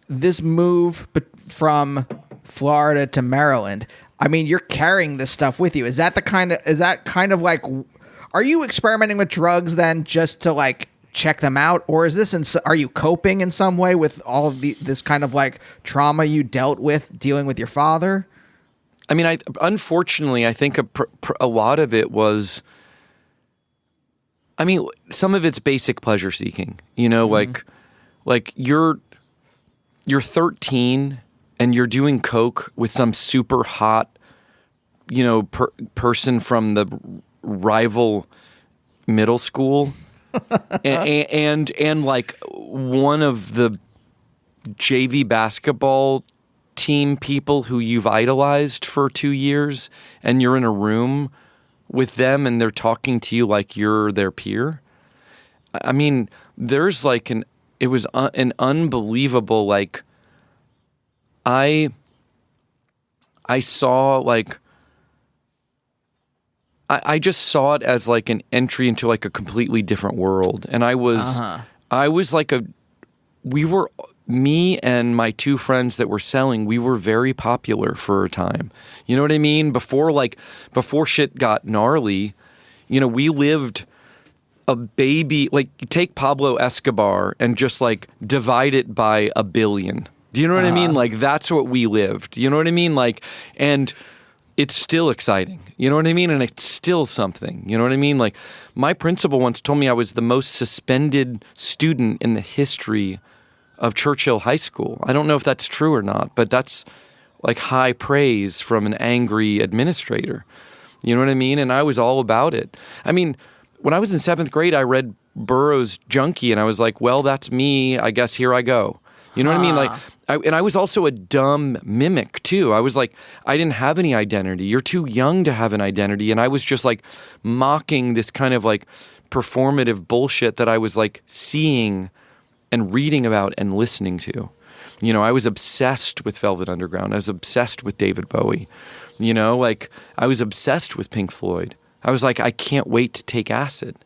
this move from Florida to Maryland, I mean, you're carrying this stuff with you. Is that kind of like, are you experimenting with drugs then just to like check them out? Or is this, are you coping in some way with all of this kind of like trauma you dealt with dealing with your father? I mean, unfortunately, I think a lot of it was, I mean, some of it's basic pleasure seeking, you know, like you're 13 and you're doing coke with some super hot, you know, person from the rival middle school, and like one of the JV basketball team people who you've idolized for 2 years, and you're in a room with them and they're talking to you like you're their peer. I mean, there's like it was an unbelievable, like, I saw like, I just saw it as like an entry into like a completely different world. And I was like me and my two friends that were selling, we were very popular for a time. You know what I mean? Before shit got gnarly, you know, we lived a baby, like take Pablo Escobar and just like divide it by 1 billion. Do you know what I mean? Like that's what we lived. You know what I mean? Like, and it's still exciting. You know what I mean? And it's still something. You know what I mean? Like my principal once told me I was the most suspended student in the history of Churchill High School. I don't know if that's true or not, but that's like high praise from an angry administrator. You know what I mean? And I was all about it. I mean, when I was in 7th grade, I read Burroughs' Junkie, and I was like, well, that's me. I guess here I go. You know what I mean? Like, I was also a dumb mimic too. I was like, I didn't have any identity. You're too young to have an identity. And I was just like mocking this kind of like performative bullshit that I was like seeing and reading about and listening to. You know, I was obsessed with Velvet Underground. I was obsessed with David Bowie. You know, like I was obsessed with Pink Floyd. I was like, I can't wait to take acid.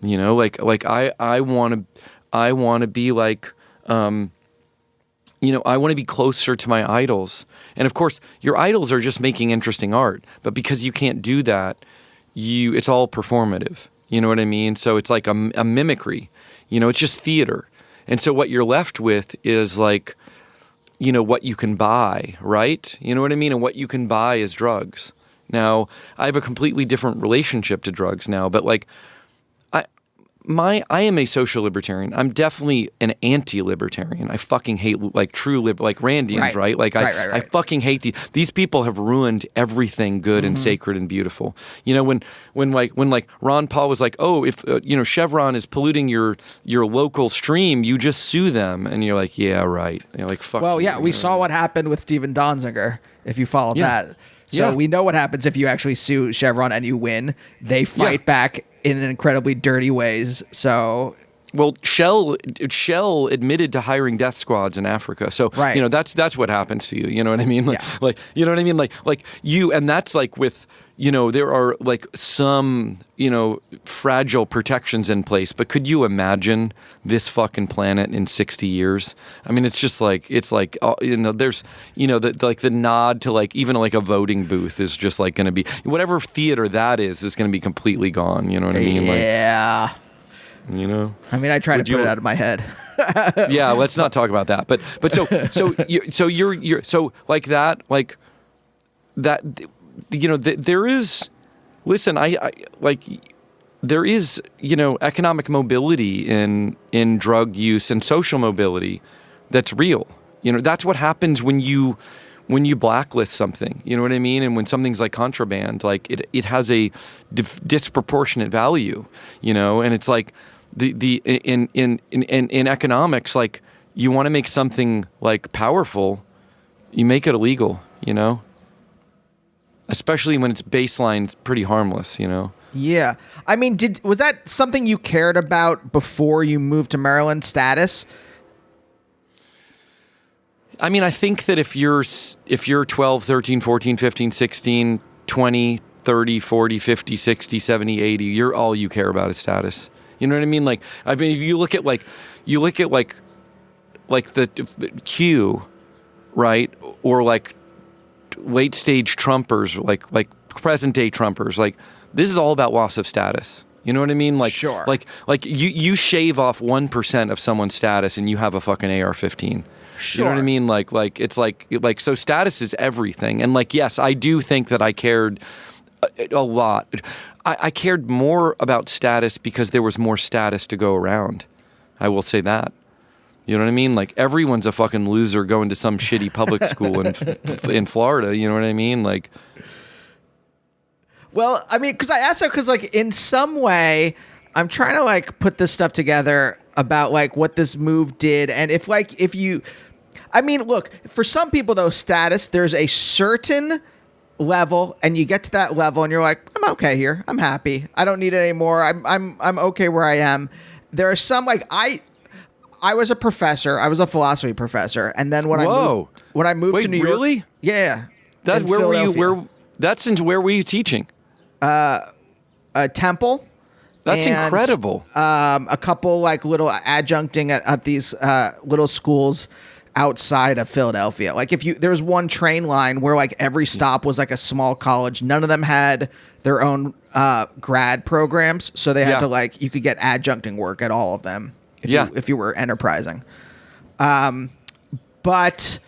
You know, like I want to be like, you know, I want to be closer to my idols. And of course, your idols are just making interesting art. But because you can't do that, it's all performative. You know what I mean? So it's like a mimicry. You know, it's just theater. And so what you're left with is like, you know, what you can buy, right? You know what I mean? And what you can buy is drugs. Now, I have a completely different relationship to drugs now, but like, I am a social libertarian. I'm definitely an anti-libertarian. I fucking hate like true like Randians, right? Like I fucking hate these people have ruined everything good and sacred and beautiful. You know, when like Ron Paul was like, oh, if you know, Chevron is polluting your local stream, you just sue them, and you're like, yeah, right. And you're like, fuck. Well, yeah, we saw what happened with Steven Donziger. If you followed that. So we know what happens if you actually sue Chevron and you win. They fight back in incredibly dirty ways. So, well, Shell admitted to hiring death squads in Africa. So, you know, that's what happens to you. You know what I mean? Like, you know what I mean? Like you, and that's like with, there are like some, fragile protections in place, but could you imagine this fucking planet in 60 years? I mean, it's just like, there's, the nod to like, even like a voting booth is just like going to be, whatever theater that is going to be completely gone. You know what I mean? Yeah. Like, I mean, I try to put it out of my head. Yeah. Let's not talk about that. But so like that, like that, there is, listen, I like, there is, economic mobility in drug use and social mobility that's real. That's what happens when you blacklist something, you know what I mean? And when something's like contraband, like it has a disproportionate value, and it's like in economics, like you want to make something like powerful, you make it illegal, especially when its baseline's pretty harmless, Yeah. I mean, was that something you cared about before you moved to Maryland, status? I mean, I think that if you're 12, 13, 14, 15, 16, 20, 30, 40, 50, 60, 70, 80, you care about is status. You know what I mean? Like, I mean, if you look at the Q, right? Or like late stage Trumpers, like present day Trumpers, like this is all about loss of status. You know what I mean? Like, sure. Like you shave off 1% of someone's status and you have a fucking AR-15. Sure. You know what I mean? Like it's like so status is everything. And like, yes, I do think that I cared a lot. I cared more about status because there was more status to go around. I will say that. You know what I mean? Like everyone's a fucking loser going to some shitty public school in Florida. You know what I mean? Like, well, I mean, because I asked that because like in some way I'm trying to like put this stuff together about like what this move did. And if you, I mean, look, for some people though, status, there's a certain level and you get to that level and you're like, I'm okay here. I'm happy. I don't need it anymore. I'm okay where I am. There are some like I was a professor. I was a philosophy professor, and then when I moved to New York, really? Yeah. That's where were you? Where were you teaching? Temple. That's incredible. A couple like little adjuncting at these little schools outside of Philadelphia. Like there was one train line where like every stop was like a small college. None of them had their own grad programs, so they had to like you could get adjuncting work at all of them. If you were enterprising. But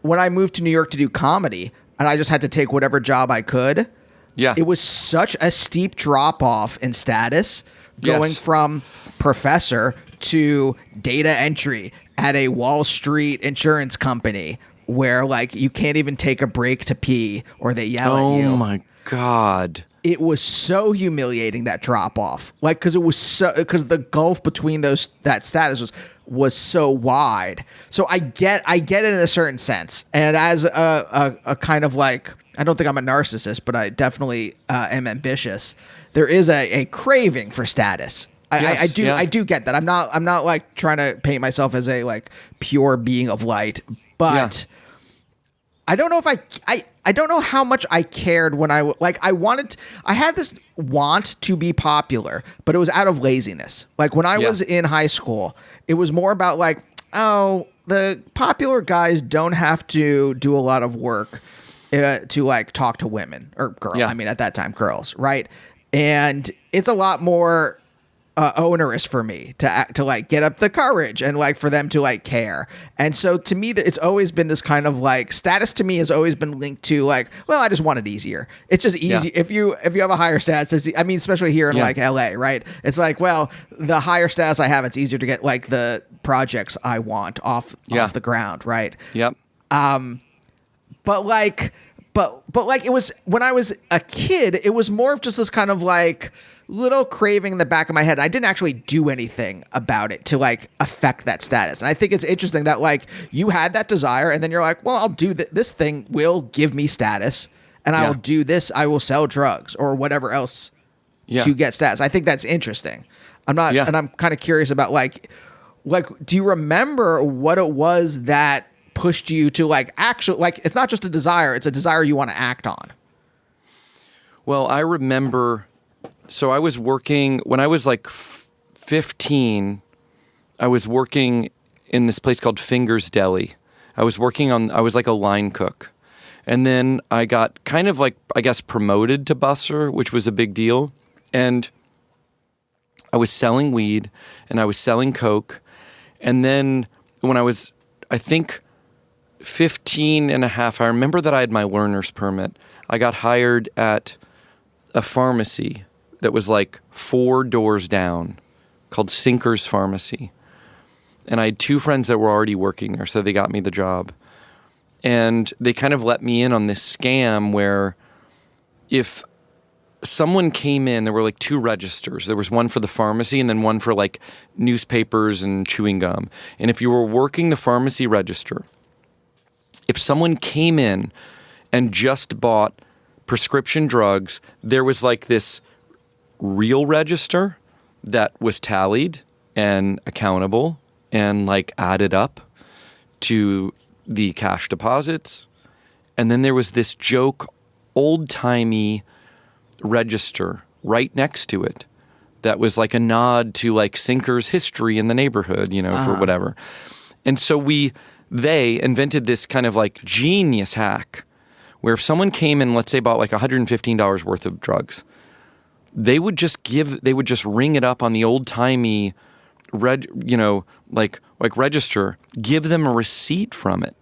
when I moved to New York to do comedy and I just had to take whatever job I could, it was such a steep drop off in status going from professor to data entry at a Wall Street insurance company where like you can't even take a break to pee or they yell at you. Oh my God. It was so humiliating, that drop off, like because the gulf between that status was so wide. So I get it in a certain sense, and as a kind of like, I don't think I'm a narcissist, but I definitely am ambitious. There is a craving for status. I do get that. I'm not like trying to paint myself as a like pure being of light, but I don't know if I don't know how much I cared when I had this want to be popular, but it was out of laziness. Like when I was in high school, it was more about like, oh, the popular guys don't have to do a lot of work to like talk to women or girls. I mean, at that time, girls, right? And it's a lot more onerous for me to like get up the courage and like for them to like care. And so to me, it's always been this kind of like status to me has always been linked to like, well, I just want it easier. It's just easy. If you have a higher status, I mean, especially here in like LA, right? It's like, well, the higher status I have, it's easier to get like the projects I want off the ground. Right. Yep. But like it was when I was a kid, it was more of just this kind of like little craving in the back of my head. I didn't actually do anything about it to like affect that status. And I think it's interesting that like you had that desire and then you're like, well, I'll do this thing will give me status and I will do this. I will sell drugs or whatever else to get status. I think that's interesting. And I'm kind of curious about like, do you remember what it was that pushed you to like actually, like, it's not just a desire, it's a desire you want to act on? Well, I remember, so I was working, when I was like 15, I was working in this place called Finger's Deli. I was like a line cook. And then I got kind of like, I guess, promoted to busser, which was a big deal. And I was selling weed and I was selling coke. And then when I was, I think, 15 and a half, I remember that I had my learner's permit. I got hired at a pharmacy that was like 4 doors down called Sinker's Pharmacy. And I had 2 friends that were already working there, so they got me the job. And they kind of let me in on this scam where if someone came in, there were like 2 registers. There was one for the pharmacy and then one for like newspapers and chewing gum. And if you were working the pharmacy register, if someone came in and just bought prescription drugs, there was like this real register that was tallied and accountable and like added up to the cash deposits. And then there was this joke, old-timey register right next to it that was like a nod to like Sinker's history in the neighborhood, for whatever. And so they invented this kind of like genius hack where if someone came in, let's say bought like $115 worth of drugs, they would just ring it up on the old-timey register, give them a receipt from it,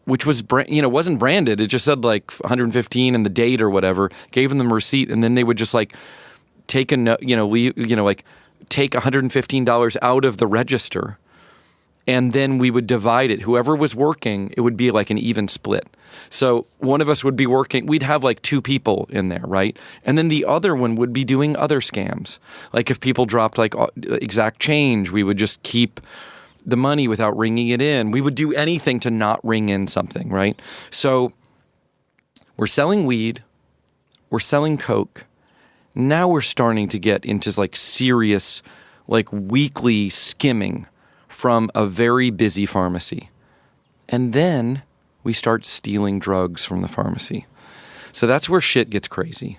which was, wasn't branded. It just said like 115 and the date or whatever, gave them a receipt. And then they would just like take take $115 out of the register. And then we would divide it. Whoever was working, it would be like an even split. So one of us would be working. We'd have like 2 people in there, right? And then the other one would be doing other scams. Like if people dropped like exact change, we would just keep the money without ringing it in. We would do anything to not ring in something, right? So we're selling weed. We're selling coke. Now we're starting to get into like serious, like weekly skimming from a very busy pharmacy. And then we start stealing drugs from the pharmacy. So that's where shit gets crazy,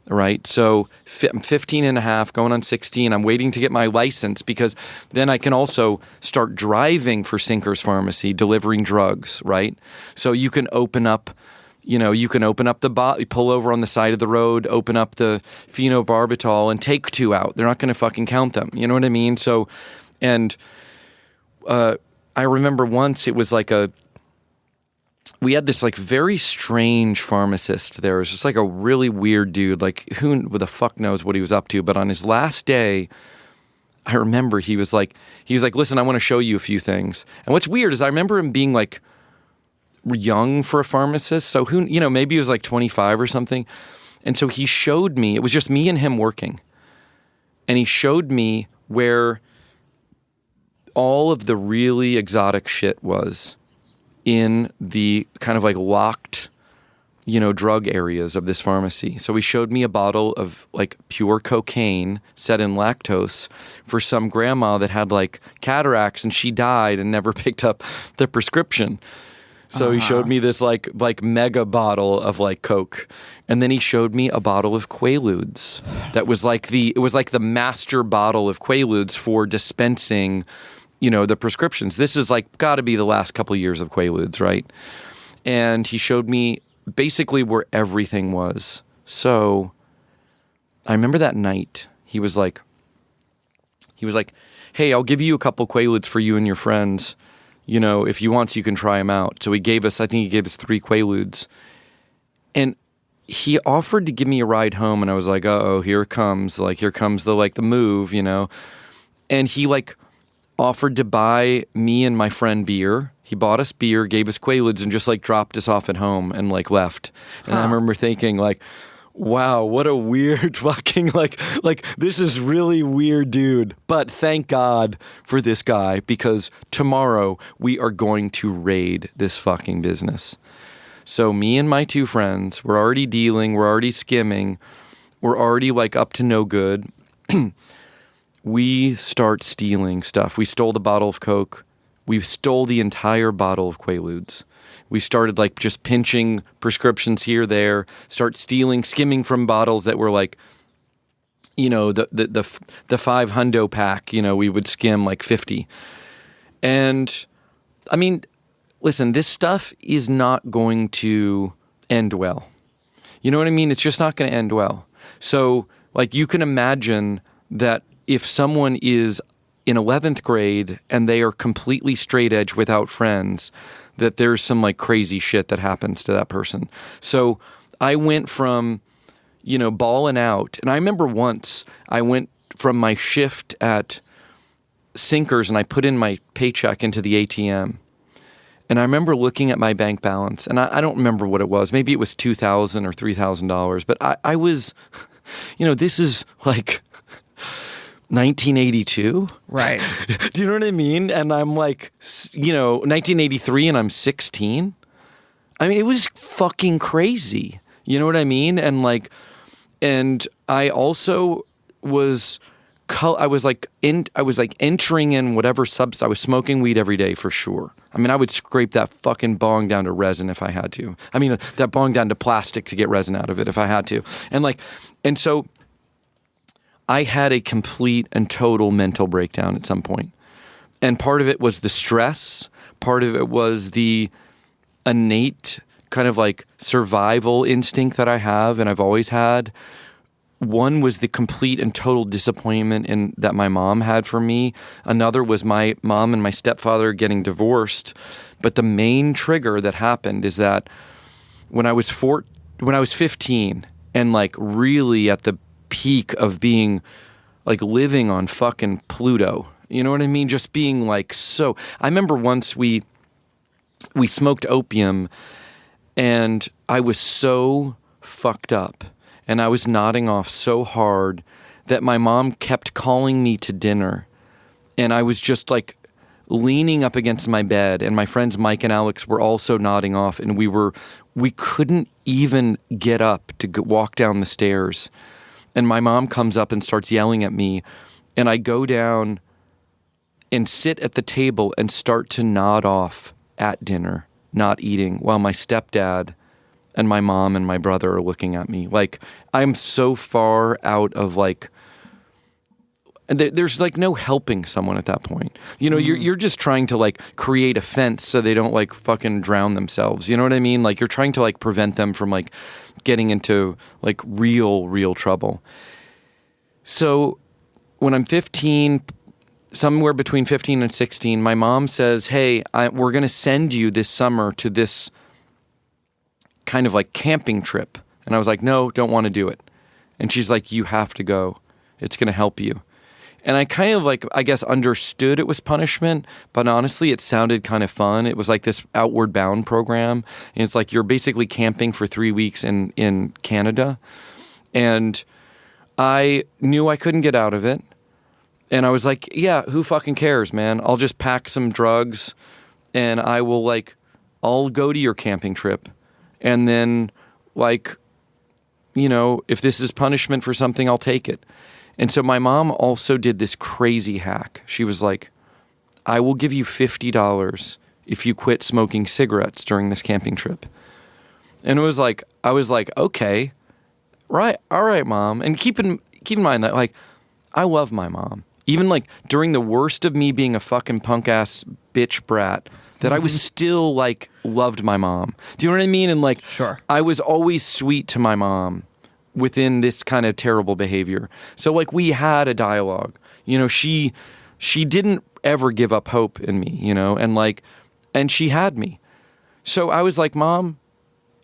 right? So I'm 15 and a half, going on 16. I'm waiting to get my license because then I can also start driving for Sinker's Pharmacy, delivering drugs, right? So you can open up, the bottle, pull over on the side of the road, open up the phenobarbital and take 2 out. They're not going to fucking count them. You know what I mean? So, and I remember once it was like we had this like very strange pharmacist there. It was just like a really weird dude, like who the fuck knows what he was up to. But on his last day, I remember he was like, listen, I want to show you a few things. And what's weird is I remember him being like young for a pharmacist. So maybe he was like 25 or something. And so he showed me, it was just me and him working. And he showed me where all of the really exotic shit was in the kind of like locked, drug areas of this pharmacy. So he showed me a bottle of like pure cocaine set in lactose for some grandma that had like cataracts and she died and never picked up the prescription. So he showed me this like mega bottle of like Coke. And then he showed me a bottle of Quaaludes that was like the master bottle of Quaaludes for dispensing the prescriptions. This is like got to be the last couple of years of Quaaludes, right? And he showed me basically where everything was. So I remember that night he was like, hey, I'll give you a couple Quaaludes for you and your friends. If you want, you can try them out. So I think he gave us 3 Quaaludes. And he offered to give me a ride home. And I was like, uh-oh, here comes the move, And he like offered to buy me and my friend beer. He bought us beer, gave us Quaaludes, and just like dropped us off at home and like left. And I remember thinking like, wow, what a weird fucking like this is really weird, dude. But thank God for this guy because tomorrow we are going to raid this fucking business. So me and my 2 friends, we're already dealing, we're already skimming, we're already like up to no good. We start stealing stuff. We stole the bottle of Coke. We stole the entire bottle of Quaaludes. We started like just pinching prescriptions here, there, start stealing, skimming from bottles that were like, you know, the 5 hundo pack, you know, we would skim like 50. And I mean, listen, this stuff is not going to end well. You know what I mean? It's just not going to end well. So like you can imagine that if someone is in 11th grade and they are completely straight edge without friends, that there's some like crazy shit that happens to that person. So I went from, you know, balling out. And I remember once I went from my shift at Sinkers and I put in my paycheck into the ATM. And I remember looking at my bank balance, and I don't remember what it was. Maybe it was $2,000 or $3,000. But I was, you know, this is like 1982. Right. Do you know what I mean? And I'm like, you know, 1983 and I'm 16. I mean, it was fucking crazy. You know what I mean? And like, and I also was entering in whatever substance. I was smoking weed every day for sure. I mean, I would scrape that fucking bong down to resin if I had to. I mean, that bong down to plastic to get resin out of it if I had to. And so I had a complete and total mental breakdown at some point. And part of it was the stress. Part of it was the innate kind of like survival instinct that I have and I've always had. One was the complete and total disappointment that my mom had for me. Another was my mom and my stepfather getting divorced. But the main trigger that happened is that when I was 15 and like really at the peak of being like living on fucking Pluto, you know what I mean? Just being like so. I remember once we smoked opium and I was so fucked up. And I was nodding off so hard that my mom kept calling me to dinner. And I was just like leaning up against my bed. And my friends Mike and Alex were also nodding off. And we couldn't even get up to walk down the stairs. And my mom comes up and starts yelling at me. And I go down and sit at the table and start to nod off at dinner, not eating, while my stepdad and my mom and my brother are looking at me. Like, I'm so far out of like, there's like no helping someone at that point. You know, you're just trying to like create a fence so they don't like fucking drown themselves. You know what I mean? Like you're trying to like prevent them from like getting into like real trouble. So when I'm 15, somewhere between 15 and 16, my mom says, hey, we're going to send you this summer to this kind of like camping trip. And I was like, no, don't want to do it. And she's like, you have to go. It's going to help you. And I kind of like, I guess, understood it was punishment, but honestly, it sounded kind of fun. It was like this Outward Bound program. And it's like you're basically camping for 3 weeks in Canada. And I knew I couldn't get out of it. And I was like, yeah, who fucking cares, man? I'll just pack some drugs and I'll go to your camping trip. And then, like, you know, if this is punishment for something, I'll take it. And so my mom also did this crazy hack. She was like, I will give you $50 if you quit smoking cigarettes during this camping trip. And it was like, I was like, okay, right, all right, Mom. And keep in mind that, like, I love my mom. Even, like, during the worst of me being a fucking punk-ass bitch brat, that I was still, like, loved my mom. Do you know what I mean? And, like, sure. I was always sweet to my mom within this kind of terrible behavior. So, like, we had a dialogue. You know, she didn't ever give up hope in me, you know, and she had me. So I was like, Mom,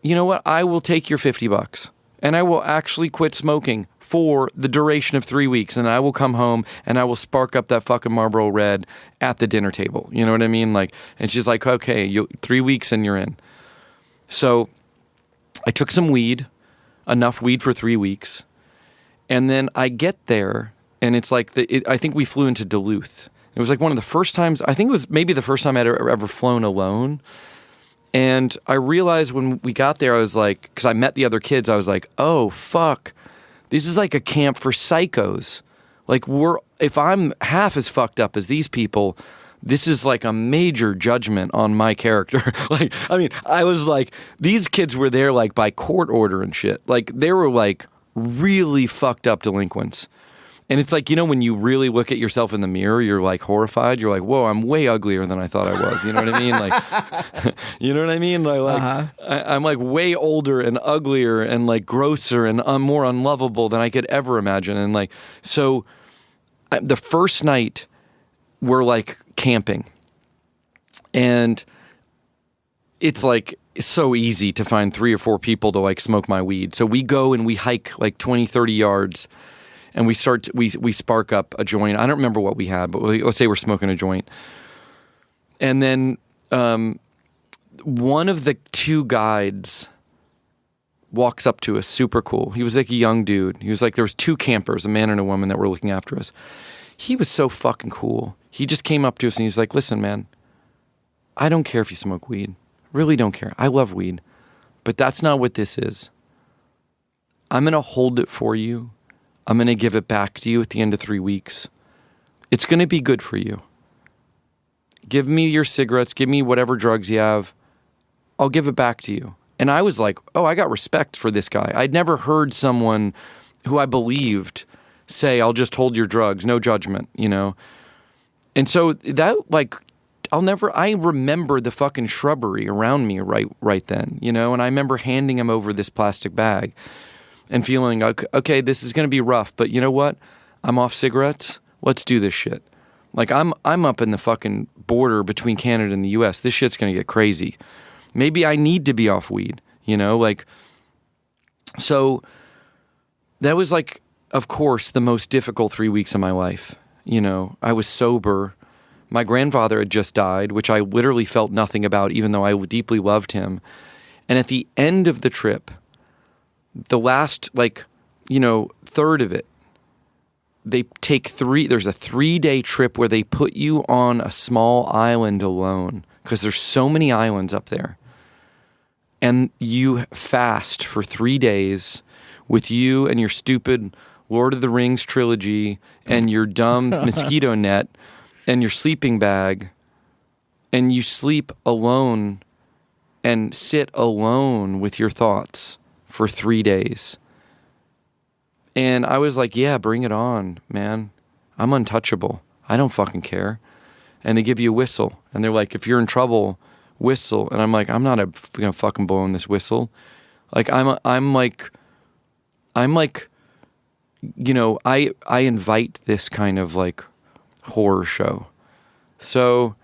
you know what? I will take your $50 and I will actually quit smoking for the duration of 3 weeks. And I will come home and I will spark up that fucking Marlboro Red at the dinner table. You know what I mean? Like, and she's like, okay, 3 weeks and you're in. So I took some weed, enough weed for 3 weeks. And then I get there and it's like, I think we flew into Duluth. It was like one of the first times, I think it was maybe the first time I'd ever flown alone. And I realized when we got there, I was like, because I met the other kids, I was like, oh, fuck. This is like a camp for psychos. Like, if I'm half as fucked up as these people, this is like a major judgment on my character. Like, I mean, I was like, these kids were there like by court order and shit. Like, they were like really fucked up delinquents. And it's like, you know, when you really look at yourself in the mirror, you're like horrified. You're like, whoa, I'm way uglier than I thought I was. You know what I mean? Like, you know what I mean? Like, I'm like way older and uglier and like grosser and more unlovable than I could ever imagine. And like, so the first night we're like camping, and it's like so easy to find 3 or 4 people to like smoke my weed. So we go and we hike like 20, 30 yards. And we spark up a joint. I don't remember what we had, but let's say we're smoking a joint. And then one of the 2 guides walks up to us, super cool. He was like a young dude. He was like, there was 2 campers, a man and a woman that were looking after us. He was so fucking cool. He just came up to us and he's like, listen, man, I don't care if you smoke weed. Really don't care. I love weed. But that's not what this is. I'm going to hold it for you. I'm going to give it back to you at the end of 3 weeks. It's going to be good for you. Give me your cigarettes. Give me whatever drugs you have. I'll give it back to you. And I was like, oh, I got respect for this guy. I'd never heard someone who I believed say, I'll just hold your drugs, no judgment, you know? And so that, like, I remember the fucking shrubbery around me right then, you know? And I remember handing him over this plastic bag and feeling, okay, this is going to be rough, but you know what? I'm off cigarettes. Let's do this shit. Like, I'm up in the fucking border between Canada and the U.S. This shit's going to get crazy. Maybe I need to be off weed, you know? Like, so that was like, of course, the most difficult 3 weeks of my life. You know, I was sober. My grandfather had just died, which I literally felt nothing about, even though I deeply loved him. And at the end of the trip, the last, like, you know, third of it, they take there's a 3-day trip where they put you on a small island alone because there's so many islands up there. And you fast for 3 days with you and your stupid Lord of the Rings trilogy and your dumb mosquito net and your sleeping bag, and you sleep alone and sit alone with your thoughts for 3 days. And I was like, yeah, bring it on, man. I'm untouchable. I don't fucking care. And they give you a whistle. And they're like, if you're in trouble, whistle. And I'm like, I'm not gonna fucking blow in this whistle. Like, I'm like, you know, I invite this kind of like horror show. So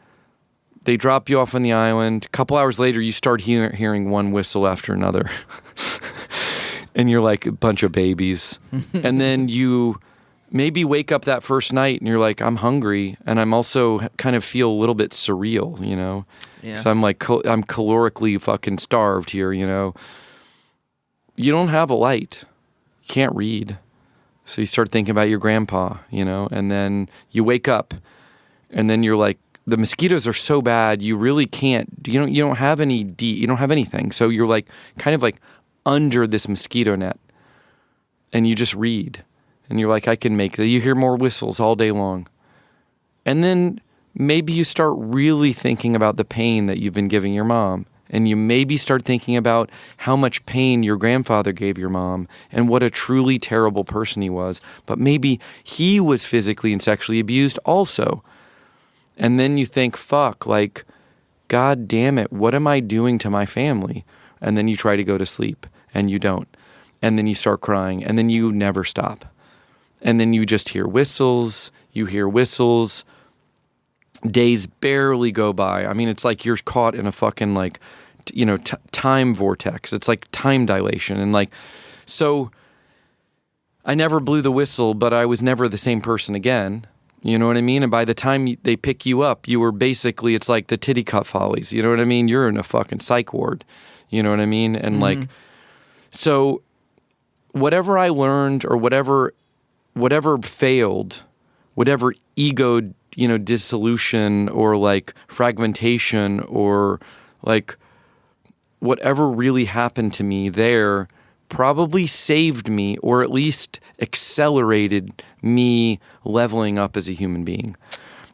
they drop you off on the island. A couple hours later, you start hearing one whistle after another. And you're like a bunch of babies. And then you maybe wake up that first night and you're like, I'm hungry. And I'm also kind of feel a little bit surreal, you know? Yeah. So I'm like, I'm calorically fucking starved here, you know? You don't have a light. You can't read. So you start thinking about your grandpa, you know? And then you wake up and then you're like, the mosquitoes are so bad, you really can't, you don't have you don't have anything. So you're like, kind of like under this mosquito net, and you just read, and you're like, I can make that. You hear more whistles all day long. And then maybe you start really thinking about the pain that you've been giving your mom, and you maybe start thinking about how much pain your grandfather gave your mom and what a truly terrible person he was. But maybe he was physically and sexually abused also. And then you think, fuck, like, God damn it, what am I doing to my family? And then you try to go to sleep, and you don't. And then you start crying, and then you never stop. And then you just hear whistles, Days barely go by. I mean, it's like you're caught in a fucking, like, you know, time vortex. It's like time dilation. And, like, so I never blew the whistle, but I was never the same person again. You know what I mean? And by the time they pick you up, you were basically, it's like the titty cut follies. You know what I mean? You're in a fucking psych ward. You know what I mean? And like, so whatever I learned or whatever failed, whatever ego, you know, dissolution or like fragmentation or like whatever really happened to me there probably saved me or at least accelerated me leveling up as a human being.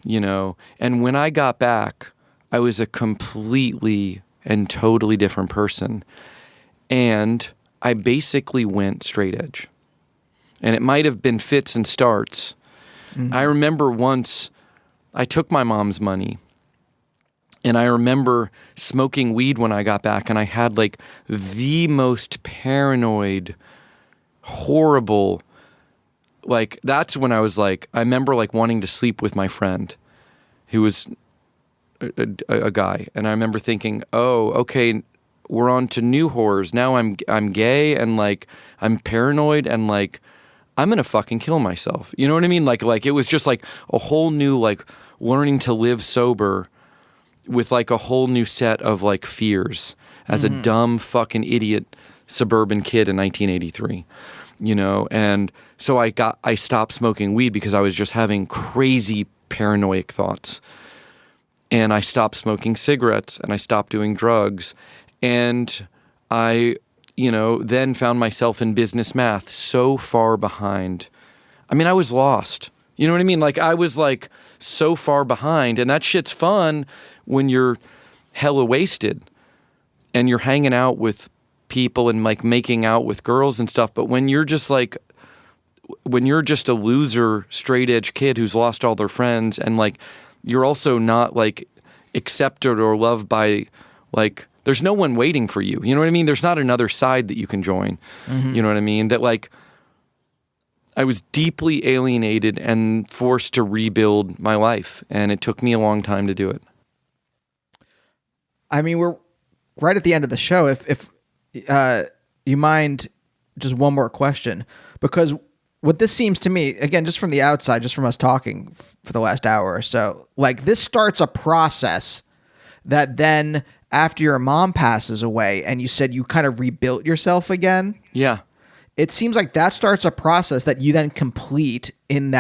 And when I got back, I was a completely and totally different person. And I basically went straight edge. And it might have been fits and starts. Mm-hmm. I remember once I took my mom's money, and I remember smoking weed when I got back, and I had like the most paranoid, horrible, like that's when I was like, I remember like wanting to sleep with my friend who was a guy. And I remember thinking, oh, okay, we're on to new horrors. Now I'm gay and like I'm paranoid and like I'm going to fucking kill myself. You know what I mean? Like it was just like a whole new like learning to live sober with like a whole new set of like fears as a dumb fucking idiot suburban kid in 1983. And so I stopped smoking weed because I was just having crazy paranoid thoughts. And I stopped smoking cigarettes and I stopped doing drugs. And I, then found myself in business math so far behind. I mean, I was lost. You know what I mean? Like I was like so far behind, and that shit's fun when you're hella wasted and you're hanging out with people and like making out with girls and stuff. But when you're just a loser, straight edge kid who's lost all their friends, and like you're also not like accepted or loved by like, there's no one waiting for you. You know what I mean? There's not another side that you can join. Mm-hmm. You know what I mean? That like I was deeply alienated and forced to rebuild my life, and it took me a long time to do it. I mean, we're right at the end of the show. If you mind, just one more question, because what this seems to me, again, just from the outside, just from us talking for the last hour or so, like this starts a process that then after your mom passes away and you said you kind of rebuilt yourself again. Yeah. It seems like that starts a process that you then complete in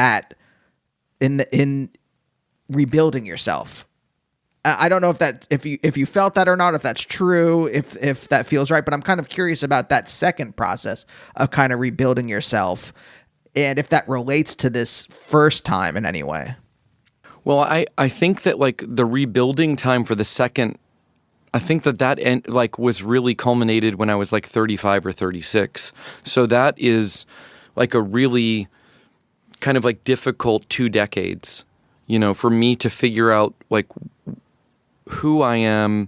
rebuilding yourself. I don't know if you felt that or not, if that's true, if that feels right, but I'm kind of curious about that second process of kind of rebuilding yourself and if that relates to this first time in any way. Well, I think that like the rebuilding time for the second, I think that end, like was really culminated when I was like 35 or 36. So that is like a really kind of like difficult 2 decades, for me to figure out like who I am,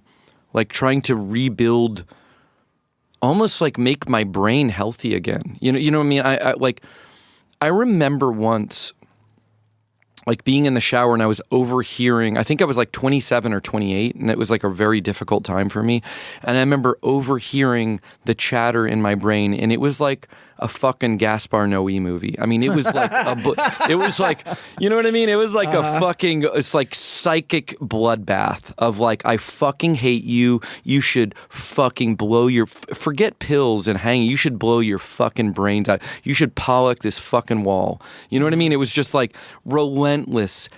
like trying to rebuild, almost like make my brain healthy again. You know what I mean? I remember once like being in the shower and I was overhearing, I think I was like 27 or 28, and it was like a very difficult time for me. And I remember overhearing the chatter in my brain, and it was like a fucking Gaspar Noé movie. I mean, it was like it was like, you know what I mean? It was like a fucking, it's like psychic bloodbath of like, I fucking hate you. You should fucking forget pills and hang. You should blow your fucking brains out. You should pollock this fucking wall. You know what I mean? It was just like relentless,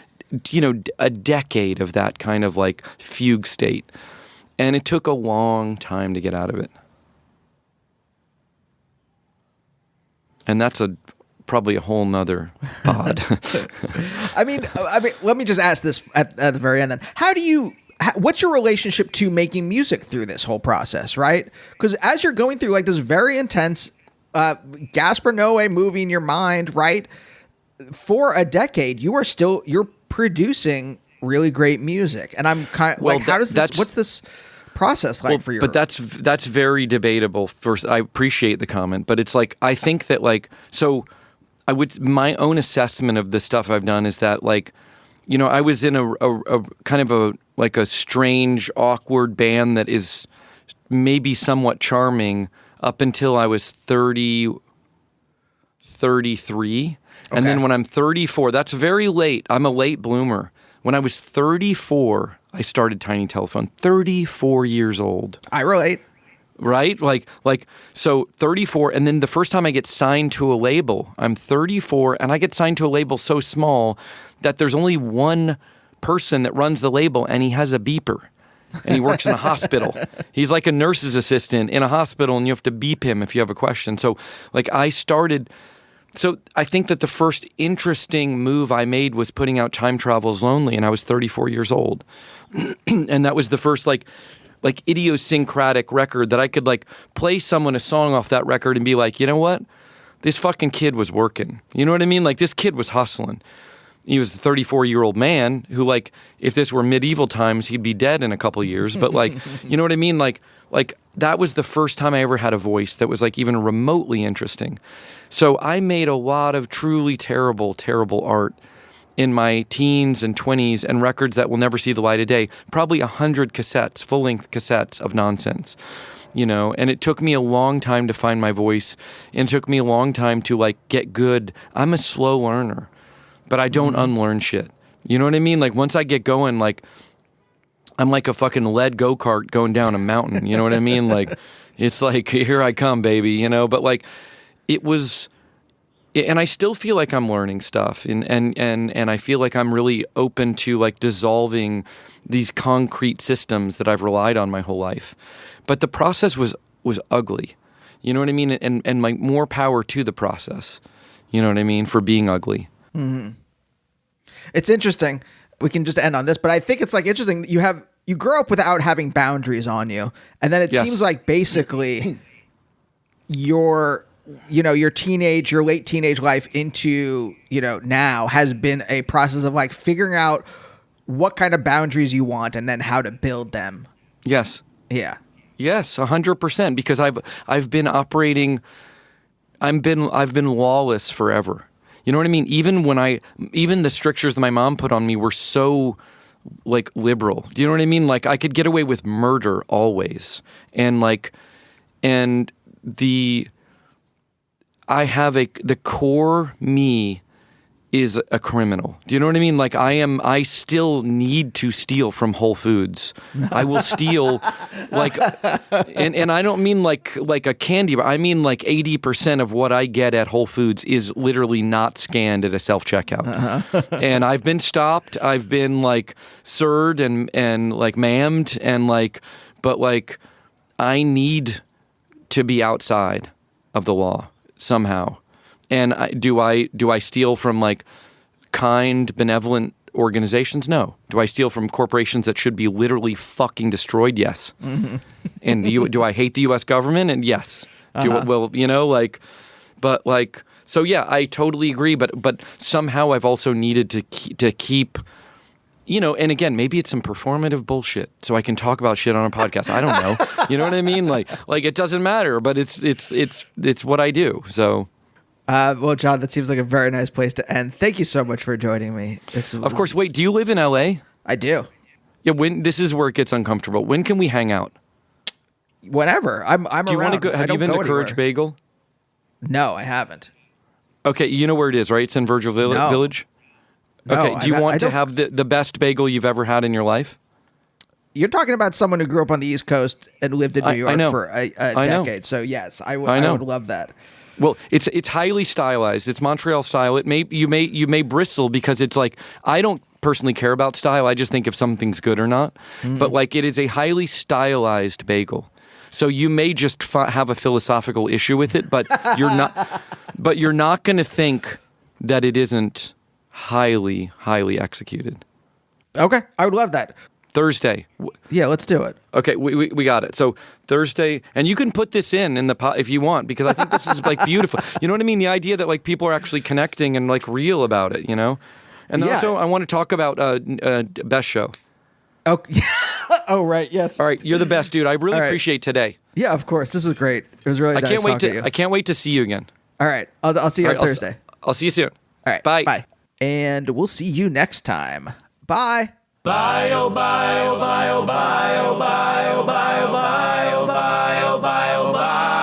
a decade of that kind of like fugue state. And it took a long time to get out of it. And that's probably a whole nother pod. I mean, let me just ask this at the very end then. What's your relationship to making music through this whole process, right? Because as you're going through like this very intense Gaspar Noé movie in your mind, right? For a decade, you're producing really great music. And I'm kind of what's this process like for your... But that's very debatable. First, I appreciate the comment, but it's like, I think that like, so my own assessment of the stuff I've done is that like, I was in a kind of a strange, awkward band that is maybe somewhat charming up until I was 33. Okay. And then when I'm 34, that's very late. I'm a late bloomer. When I was 34, I started Tiny Telephone. 34 years old. I relate. Right? So 34, and then the first time I get signed to a label, I'm 34, and I get signed to a label so small that there's only one person that runs the label, and he has a beeper. And he works in a hospital. He's like a nurse's assistant in a hospital, and you have to beep him if you have a question. So, like, I started So I think that the first interesting move I made was putting out Time Travel's Lonely, and I was 34 years old. And that was the first like idiosyncratic record that I could like play someone a song off that record and be like, you know what? This fucking kid was working. You know what I mean? Like this kid was hustling. He was a 34-year-old man who, like, if this were medieval times, he'd be dead in a couple of years. But like, you know what I mean? Like that was the first time I ever had a voice that was like even remotely interesting. So I made a lot of truly terrible, terrible art in my teens and 20s and records that will never see the light of day. Probably 100 cassettes, full-length cassettes of nonsense. You know, and it took me a long time to find my voice, and it took me a long time to like get good. I'm a slow learner, but I don't unlearn shit. You know what I mean? Like once I get going, like I'm like a fucking lead go-kart going down a mountain. You know what I mean? Like it's like, here I come, baby, you know, but like it was, and I still feel like I'm learning stuff, and I feel like I'm really open to like dissolving these concrete systems that I've relied on my whole life. But the process was ugly. You know what I mean? And like more power to the process. You know what I mean? For being ugly. Mm-hmm. It's interesting. We can just end on this, but I think it's like interesting. You grow up without having boundaries on you. And then it seems like basically your late teenage life into, now has been a process of like figuring out what kind of boundaries you want and then how to build them. Yes. Yeah. Yes, 100%. Because I've been operating. I've been lawless forever. You know what I mean? Even the strictures that my mom put on me were so like liberal. Do you know what I mean? Like I could get away with murder always, the core me is a criminal. Do you know what I mean? Like I still need to steal from Whole Foods. I will steal like, and I don't mean like a candy bar. I mean like 80% of what I get at Whole Foods is literally not scanned at a self-checkout. Uh-huh. And I've been stopped. I've been like sirred and like ma'amed and like, but like I need to be outside of the law somehow. And do I steal from like kind, benevolent organizations? No. Do I steal from corporations that should be literally fucking destroyed? Yes. Mm-hmm. And do I hate the U.S. government? And yes. So yeah, I totally agree. But somehow I've also needed to keep. And again, maybe it's some performative bullshit, so I can talk about shit on a podcast. I don't know. You know what I mean? Like it doesn't matter, but it's what I do. So. Well, John, that seems like a very nice place to end. Thank you so much for joining me. Of course. Wait, do you live in LA? I do. Yeah. This is where it gets uncomfortable. When can we hang out? Whenever. I'm do you around. Want to go? Have you been to Courage anywhere. Bagel? No, I haven't. Okay, you know where it is, right? It's in Virgil Village. No, okay. Do you want to have the best bagel you've ever had in your life? You're talking about someone who grew up on the East Coast and lived in New York for a decade. So yes, I would love that. Well, it's highly stylized. It's Montreal style. You may bristle because it's like, I don't personally care about style. I just think if something's good or not. Mm-hmm. But like it is a highly stylized bagel. So you may just have a philosophical issue with it, but you're not. But you're not going to think that it isn't highly, highly executed. Okay, I would love that. Thursday. Yeah, let's do it. Okay, we got it. So Thursday, and you can put this in the if you want, because I think this is like beautiful. You know what I mean? The idea that like people are actually connecting and like real about it, you know? And then also I want to talk about best show. Oh, oh right, yes. All right, you're the best, dude. I really appreciate today. Yeah, of course. This was great. It was really nice talking to you. I can't wait to see you again. All right, I'll see you on Thursday. I'll see you soon. All right, bye. And we'll see you next time. Bye. Bye, oh, bye, oh, bye, oh, bye, oh, bye, oh, bye, oh, bye, oh, bye, oh, bye, oh, bye.